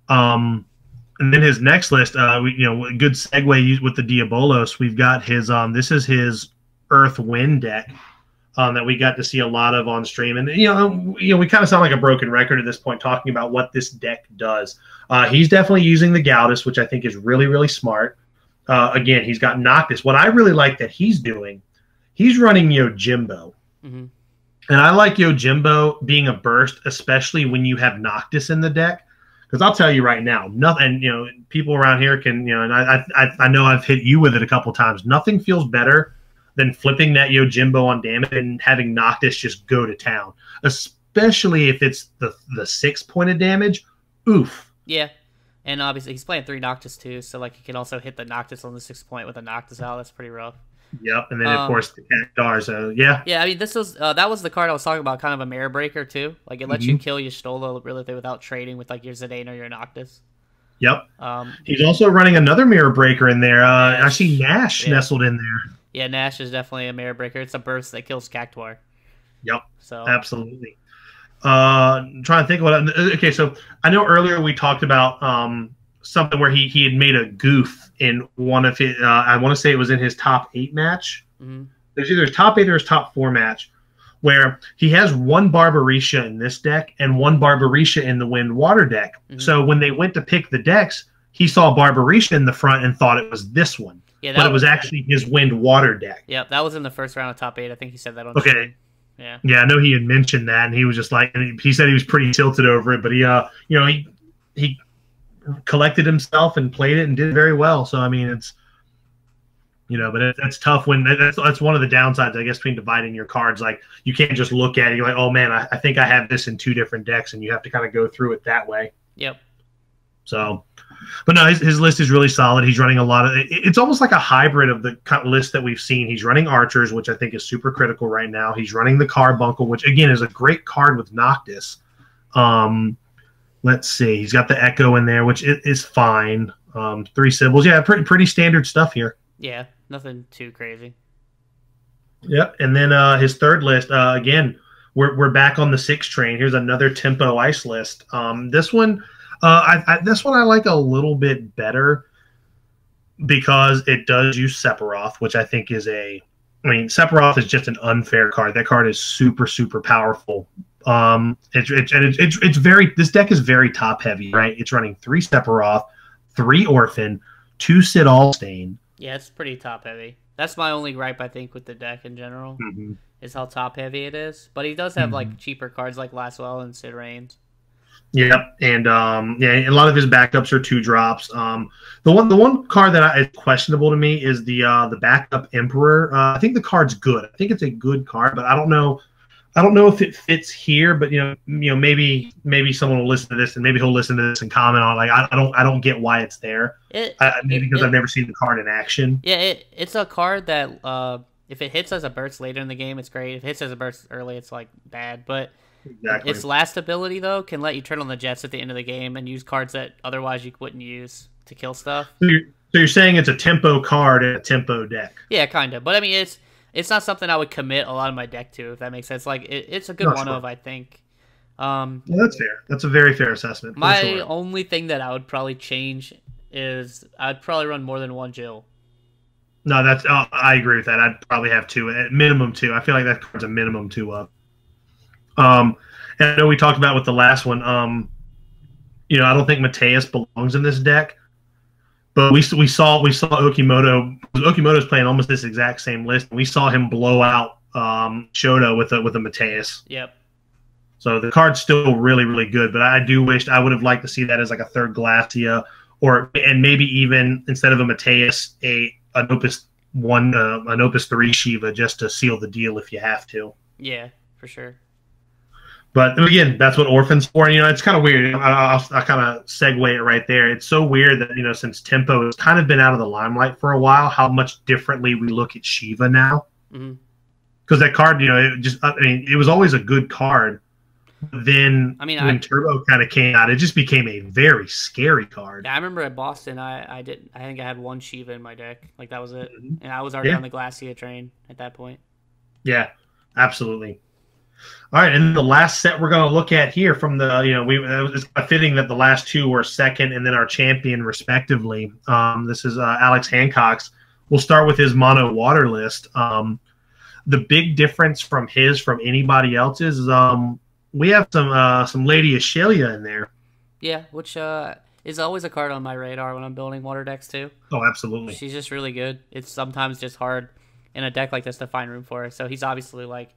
And then his next list, good segue with the Diabolos. We've got his this is his Earth Wind deck that we got to see a lot of on stream, and we kind of sound like a broken record at this point talking about what this deck does. He's definitely using the Galdus, which I think is really, really smart. Again, he's got Noctis. What I really like that he's doing, he's running Yojimbo. And I like Yojimbo being a burst, especially when you have Noctis in the deck. Because I'll tell you right now, nothing. People around here can, and I know I've hit you with it a couple times. Nothing feels better than flipping that Yojimbo on damage and having Noctis just go to town, especially if it's the 6 point of damage. Oof. Yeah, and obviously he's playing 3 Noctis too, so like he can also hit the Noctis on the 6 point with a Noctis out. That's pretty rough. Yep, and then of course the Cactar. So yeah. Yeah, I mean this was that was the card I was talking about, kind of a mirror breaker too. Like it lets you kill your Stola really without trading with like your Zidane or your Noctis. Yep. He's also running another mirror breaker in there. I see Nash nestled in there. Yeah, Nash is definitely a mirror breaker. It's a burst that kills Cactuar. Yep. So absolutely. I'm trying to think what. Okay, so I know earlier we talked about something where he had made a goof in one of his. I want to say it was in his top 8 match. There's either his top 8 or his top 4 match, where he has 1 Barbarisha in this deck and 1 Barbarisha in the Wind Water deck. So when they went to pick the decks, he saw Barbarisha in the front and thought it was this one. Yeah, but it was actually his Wind Water deck. Yep, that was in the first round of top 8. I think he said that on stream. Yeah, I know he had mentioned that, and he was just like, and he said he was pretty tilted over it, but he collected himself and played it and did very well. So I mean, it's but that's tough when that's one of the downsides, I guess, between dividing your cards. Like you can't just look at it. You're like, oh man, I think I have this in 2 different decks, and you have to kind of go through it that way. Yep. So, but no, his list is really solid. He's running a lot of. It's almost like a hybrid of the list that we've seen. He's running Archers, which I think is super critical right now. He's running the Carbuncle, which again is a great card with Noctis. Let's see. He's got the Echo in there, which is fine. 3 symbols. Yeah, pretty standard stuff here. Yeah, nothing too crazy. Yep. And then his third list, again, we're back on the 6 train. Here's another Tempo Ice list. This one I like a little bit better because it does use Sephiroth, which I think is Sephiroth is just an unfair card. That card is super, super powerful. It's very, this deck is very top heavy, right? It's running 3 Sephiroth, 3 Orphan, 2 Sid Allstain. Yeah, it's pretty top heavy. That's my only gripe, I think, with the deck in general, is how top heavy it is. But he does have like cheaper cards like Laswell and Sid Reigns. Yep, and a lot of his backups are 2 drops. The one card that is questionable to me is the backup Emperor. I think the card's good. I think it's a good card, but I don't know if it fits here. But maybe someone will listen to this and maybe he'll listen to this and comment on it. Like I don't get why it's there. Maybe because I've never seen the card in action. Yeah, it's a card that if it hits as a burst later in the game, it's great. If it hits as a burst early, it's like bad, but. Exactly. Its last ability, though, can let you turn on the Jets at the end of the game and use cards that otherwise you wouldn't use to kill stuff. So you're saying it's a tempo card in a tempo deck? Yeah, kind of. But, I mean, it's not something I would commit a lot of my deck to, if that makes sense. Like, it's a good one-of, I think. Well, that's fair. That's a very fair assessment. My only thing that I would probably change is I'd probably run more than 1 Jill. No, I agree with that. I'd probably have 2, at minimum 2. I feel like that card's a minimum 2 up. And I know we talked about with the last one. I don't think Mateus belongs in this deck, but we saw Okimoto. Okimoto's playing almost this exact same list. And we saw him blow out Shoto with a Mateus. Yep. So the card's still really, really good, but I do wish I would have liked to see that as like a 3rd Glacia, and maybe even instead of a Mateus, an Opus 3 Shiva, just to seal the deal if you have to. Yeah, for sure. But again, that's what Orphan's for. It's kind of weird. I'll kind of segue it right there. It's so weird that, since Tempo has kind of been out of the limelight for a while, how much differently we look at Shiva now. Because that card, it was always a good card. But then when Turbo kind of came out, it just became a very scary card. Yeah, I remember at Boston, I think I had 1 Shiva in my deck. Like, that was it. And I was already on the Glacia train at that point. Yeah, absolutely. All right, and the last set we're going to look at here from it's fitting that the last 2 were second and then our champion respectively. This is Alex Hancock's. We'll start with his mono water list. The big difference from anybody else's is we have some Lady Ashelia in there. Yeah, which is always a card on my radar when I'm building water decks too. Oh, absolutely. She's just really good. It's sometimes just hard in a deck like this to find room for her. So he's obviously like.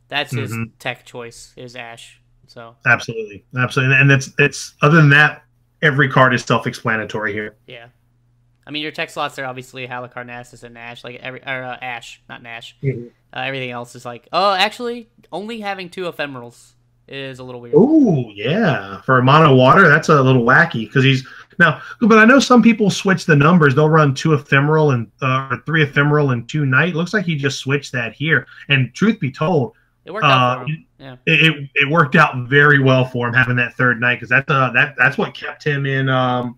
That's his tech choice, is Ash. So absolutely, and it's other than that, every card is self-explanatory here. Yeah, I mean your tech slots are obviously Halicarnassus and Nash, like Ash, not Nash. Everything else is like, actually, only having 2 ephemerals is a little weird. Oh yeah, for a mono water, that's a little wacky because but I know some people switch the numbers. They'll run 2 ephemeral and 3 ephemeral and 2 night. Looks like he just switched that here. And truth be told. It worked out for him. Yeah. It worked out very well for him having that 3rd night because that's what kept him in. I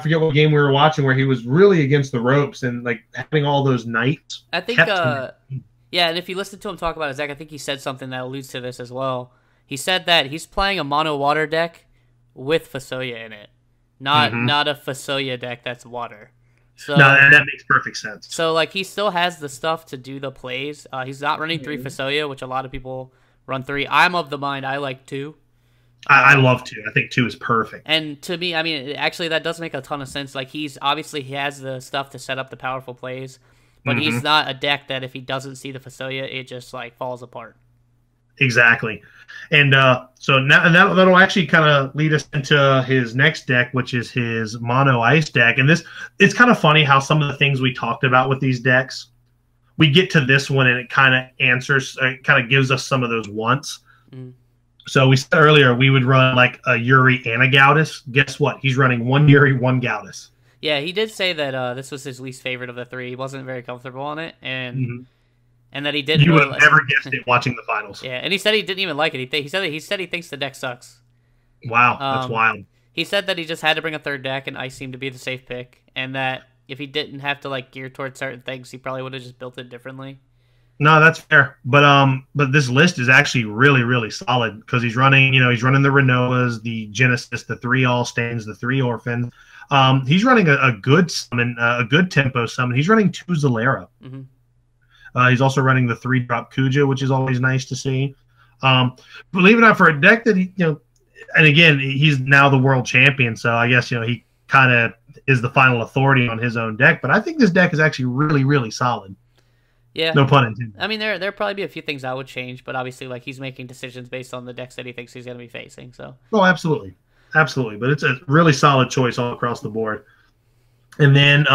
forget what game we were watching where he was really against the ropes and like having all those nights. I think and if you listen to him talk about his deck, I think he said something that alludes to this as well. He said that he's playing a mono water deck with Fasoya in it, not a Fasoya deck that's water. So, no, that makes perfect sense. So, like, he still has the stuff to do the plays. He's not running 3 Fasoya, which a lot of people run 3. I'm of the mind I like 2. I love 2. I think 2 is perfect. And to me, I mean, actually, that does make a ton of sense. Like, he has the stuff to set up the powerful plays, but he's not a deck that if he doesn't see the Fasoya, it just, like, falls apart. Exactly. And so now that'll actually kind of lead us into his next deck, which is his mono ice deck. And it's kind of funny how some of the things we talked about with these decks, we get to this one and it kind of gives us some of those wants. So we said earlier we would run like a Yuri and a Gautis. Guess what? He's running 1 Yuri, 1 Gautis. Yeah, he did say that this was his least favorite of the 3. He wasn't very comfortable on it, and that he didn't. You would have never guessed it watching the finals. Yeah, and he said he didn't even like it. He said he thinks the deck sucks. Wow, that's Um, wild. he said that he just had to bring a third deck, and ice seemed to be the safe pick, and that if he didn't have to like gear towards certain things, he probably would have just built it differently. No, that's fair. But this list is actually really, really solid because he's running, he's running the Renoas, the Genesis, the 3 All Stains, the 3 Orphans. He's running a good summon, a good tempo summon. He's running 2 Zalera. Mm-hmm. He's also running the 3-drop Kuja, which is always nice to see. Believe it or not, for a deck that and again, he's now the world champion, so I guess he kind of is the final authority on his own deck. But I think this deck is actually really, really solid. Yeah. No pun intended. I mean, there'll probably be a few things I would change, but obviously, like, he's making decisions based on the decks that he thinks he's going to be facing. So. Oh, absolutely, absolutely. But it's a really solid choice all across the board. And then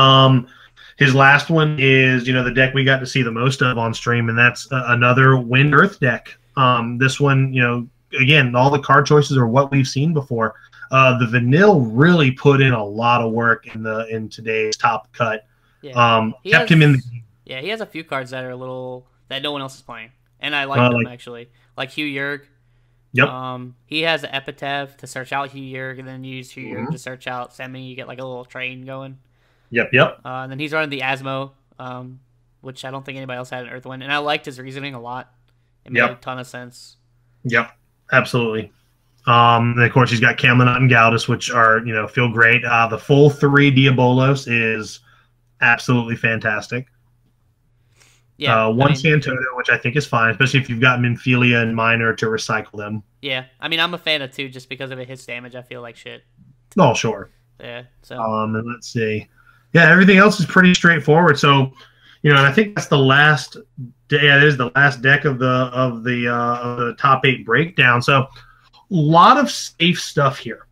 his last one is the deck we got to see the most of on stream, and that's another Wind Earth deck. This one, again, all the card choices are what we've seen before. The Vanille really put in a lot of work in today's top cut. Yeah. Kept him in the game. Yeah, he has a few cards that are that no one else is playing, and I like them actually. Like Hugh Yerg. Yep. He has an Epitaph to search out Hugh Yerg, and then you use Hugh Yerg to search out Semi. You get like a little train going. Yep. And then he's running the Asmo, which I don't think anybody else had in Earthwind, and I liked his reasoning a lot. It made a ton of sense. Yep, absolutely. And of course, he's got Camelot and Galdus, which are feel great. The full 3 Diabolos is absolutely fantastic. Yeah, one Santoto, which I think is fine, especially if you've got Minfilia and Minor to recycle them. Yeah, I mean, I'm a fan of 2 just because of it hits damage. I feel like shit. Oh, sure. Yeah. So. And let's see. Yeah, everything else is pretty straightforward. So, and I think that's the last. Yeah, it is the last deck of the top 8 breakdown. So, a lot of safe stuff here.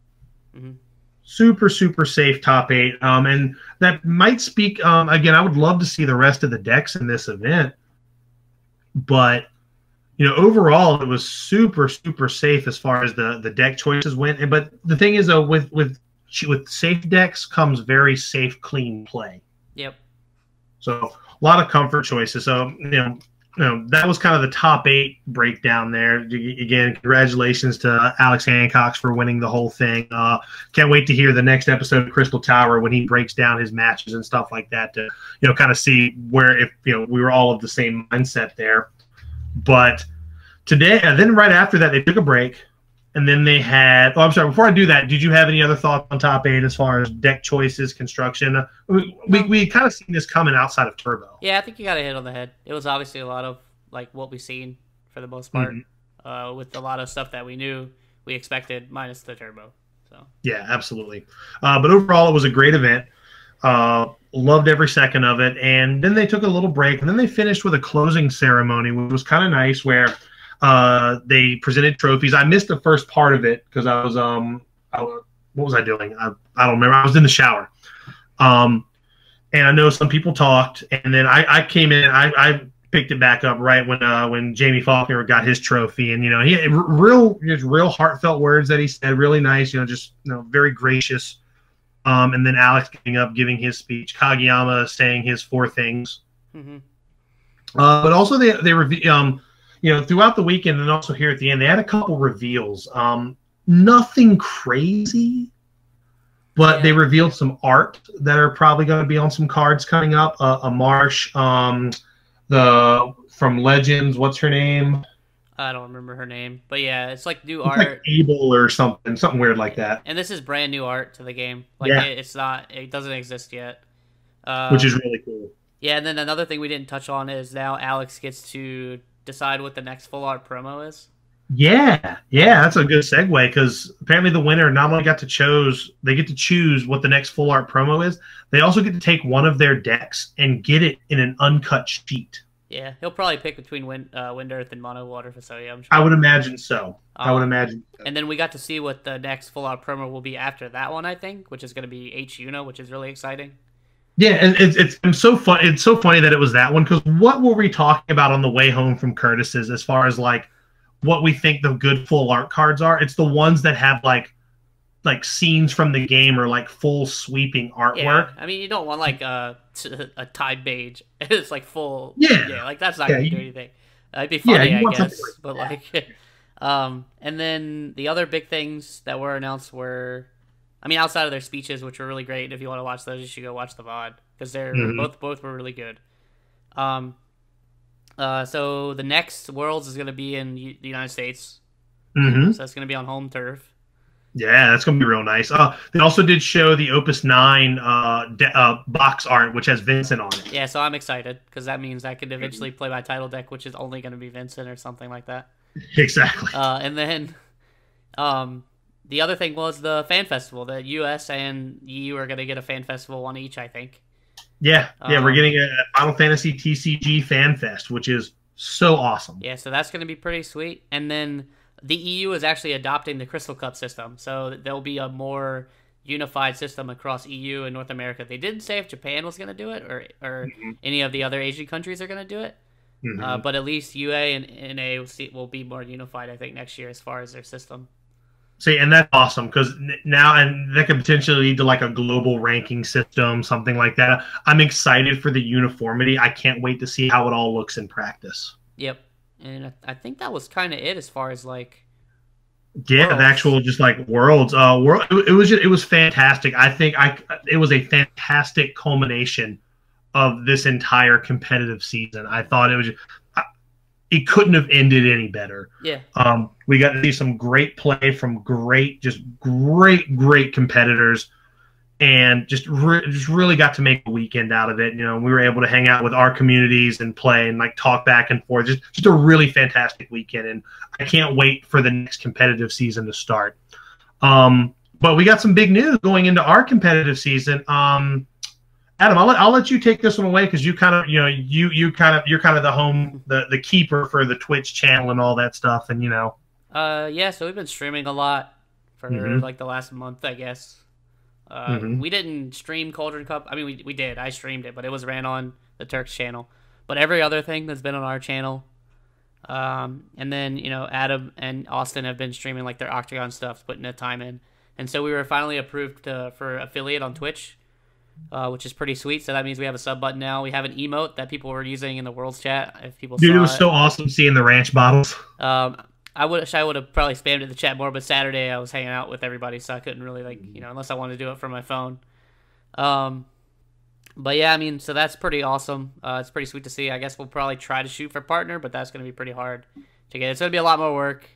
Mm-hmm. Super, super safe top 8. And that might speak, again, I would love to see the rest of the decks in this event. But, overall, it was super, super safe as far as the deck choices went. But the thing is, though, with safe decks comes very safe, clean play. Yep. So, a lot of comfort choices. So, that was kind of the top 8 breakdown there. Again, congratulations to Alex Hancock for winning the whole thing. Can't wait to hear the next episode of Crystal Tower when he breaks down his matches and stuff like that to, kind of see where if we were all of the same mindset there. But today, and then right after that, they took a break. And then they had. Oh, I'm sorry. Before I do that, did you have any other thoughts on top 8 as far as deck choices, construction? We kind of seen this coming outside of Turbo. Yeah, I think you got to hit on the head. It was obviously a lot of like what we've seen for the most part, with a lot of stuff that we knew we expected, minus the Turbo. So yeah, absolutely. But overall, it was a great event. Loved every second of it. And then they took a little break, and then they finished with a closing ceremony, which was kind of nice, where. They presented trophies. I missed the first part of it because I was what was I doing? I don't remember. I was in the shower. And I know some people talked, and then I came in. I picked it back up right when Jamie Faulkner got his trophy, and he had real heartfelt words that he said, really nice. Just very gracious. And then Alex getting up, giving his speech. Kageyama saying his 4 things. Mm-hmm. But also they throughout the weekend and also here at the end, they had a couple reveals. Nothing crazy, but they revealed some art that are probably going to be on some cards coming up. A Marsh, from Legends. What's her name? I don't remember her name, but yeah, it's like new art. Like Abel or something weird like that. And this is brand new art to the game. Like it doesn't exist yet. Which is really cool. Yeah, and then another thing we didn't touch on is now Alex gets to decide what the next full art promo is. Yeah, that's a good segue because apparently the winner not only get to choose what the next full art promo is, they also get to take one of their decks and get it in an uncut sheet. Yeah, he'll probably pick between Wind Earth and Mono Water Facility, I'm sure. I would imagine so. And then we got to see what the next full art promo will be after that one, I think, which is going to be H Uno, which is really exciting. Yeah, and it's so fun. It's so funny that it was that one because what were we talking about on the way home from Curtis's as far as like what we think the good full art cards are? It's the ones that have like scenes from the game or like full sweeping artwork. Yeah, I mean you don't want like a Tide Mage. It's like full. Yeah, like that's not gonna do anything. It'd be funny, I guess, but like. And then the other big things that were announced were, I mean, outside of their speeches, which were really great. If you want to watch those, you should go watch the VOD because they're both were really good. So the next Worlds is going to be in the United States. So that's going to be on home turf. Yeah, that's going to be real nice. They also did show the Opus 9 box art, which has Vincent on it. Yeah, so I'm excited because that means I could eventually play my title deck, which is only going to be Vincent or something like that. Exactly. And then the other thing was the fan festival. The US and EU are going to get a fan festival, one each, I think. Yeah, we're getting a Final Fantasy TCG Fan Fest, which is so awesome. Yeah, so that's going to be pretty sweet. And then the EU is actually adopting the Crystal Cup system, so there'll be a more unified system across EU and North America. They didn't say if Japan was going to do it or any of the other Asian countries are going to do it, but at least UA and NA will be more unified, I think, next year as far as their system. See, and that's awesome because now, and that could potentially lead to like a global ranking system, something like that. I'm excited for the uniformity. I can't wait to see how it all looks in practice. Yep. And I think that was kind of it as far as like, yeah, Worlds. The actual just like Worlds. It was fantastic. I think it was a fantastic culmination of this entire competitive season. I thought it was. It couldn't have ended any better. Yeah. We got to see some great play from great competitors, and just really got to make a weekend out of it. You know, we were able to hang out with our communities and play and like talk back and forth. Just a really fantastic weekend, and I can't wait for the next competitive season to start. But we got some big news going into our competitive season. Adam, I'll let you take this one away because you kind of you're kind of the keeper for the Twitch channel and all that stuff, and yeah, so we've been streaming a lot for like the last month, I guess. We didn't stream Cauldron Cup. I mean, we did. I streamed it, but it was ran on the Turks channel. But every other thing that's been on our channel, and then Adam and Austin have been streaming like their Octagon stuff, putting the time in, and so we were finally approved for affiliate on Twitch. Which is pretty sweet. So that means we have a sub button now. We have an emote that people were using in the Worlds chat. If people Dude, it was so awesome seeing the ranch bottles. I wish I would have probably spammed it in the chat more, but Saturday I was hanging out with everybody, so I couldn't really unless I wanted to do it from my phone. But yeah, I mean, so that's pretty awesome. It's pretty sweet to see. I guess we'll probably try to shoot for partner, but that's going to be pretty hard to get. It's going to be a lot more work.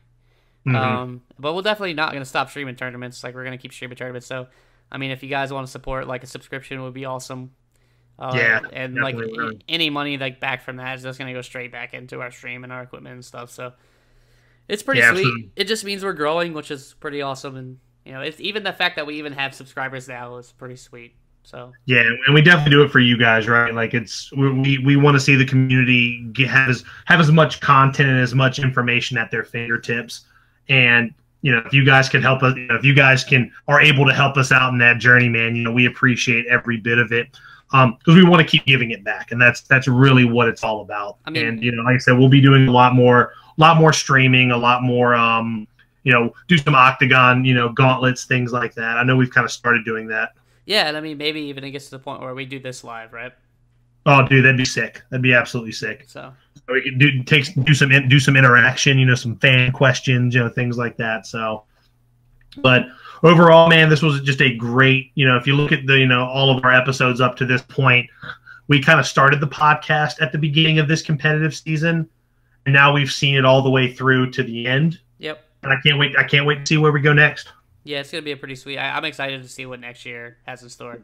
But we're definitely not going to stop streaming tournaments. Like, we're going to keep streaming tournaments. So, I mean, if you guys want to support, like, a subscription would be awesome. Yeah, and like any money like back from that is just going to go straight back into our stream and our equipment and stuff. So it's pretty sweet. Absolutely. It just means we're growing, which is pretty awesome. And it's even the fact that we even have subscribers now is pretty sweet. So yeah, and we definitely do it for you guys, right? Like, we want to see the community have as much content and as much information at their fingertips. And if you guys can help us, if you guys are able to help us out in that journey, man, we appreciate every bit of it, because we want to keep giving it back, and that's really what it's all about. I mean, and like I said, we'll be doing a lot more streaming, a lot more, do some Octagon, gauntlets, things like that. I know we've kind of started doing that. Yeah, and I mean, maybe even it gets to the point where we do this live, right? Oh, dude, that'd be sick. That'd be absolutely sick. So we could do some interaction, some fan questions, things like that. So, but overall, man, this was just a great. If you look at the all of our episodes up to this point, we kind of started the podcast at the beginning of this competitive season, and now we've seen it all the way through to the end. Yep. And I can't wait to see where we go next. Yeah, it's gonna be a pretty sweet. I'm excited to see what next year has in store.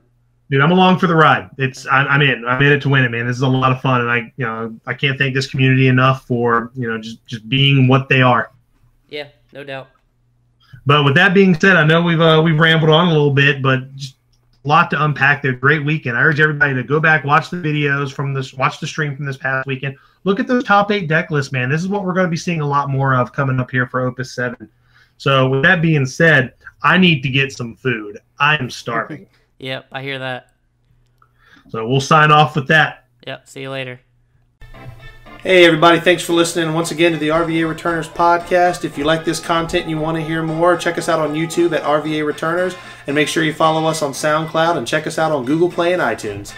Dude, I'm along for the ride. I'm in it to win it, man. This is a lot of fun, and I can't thank this community enough for just being what they are. Yeah, no doubt. But with that being said, I know we've rambled on a little bit, but just a lot to unpack there. Great weekend. I urge everybody to go back, watch the videos watch the stream from this past weekend. Look at those top 8 deck lists, man. This is what we're going to be seeing a lot more of coming up here for Opus 7. So with that being said, I need to get some food. I am starving. Yep, I hear that. So we'll sign off with that. Yep, see you later. Hey everybody, thanks for listening once again to the RVA Returners podcast. If you like this content and you want to hear more, check us out on YouTube at RVA Returners, and make sure you follow us on SoundCloud and check us out on Google Play and iTunes.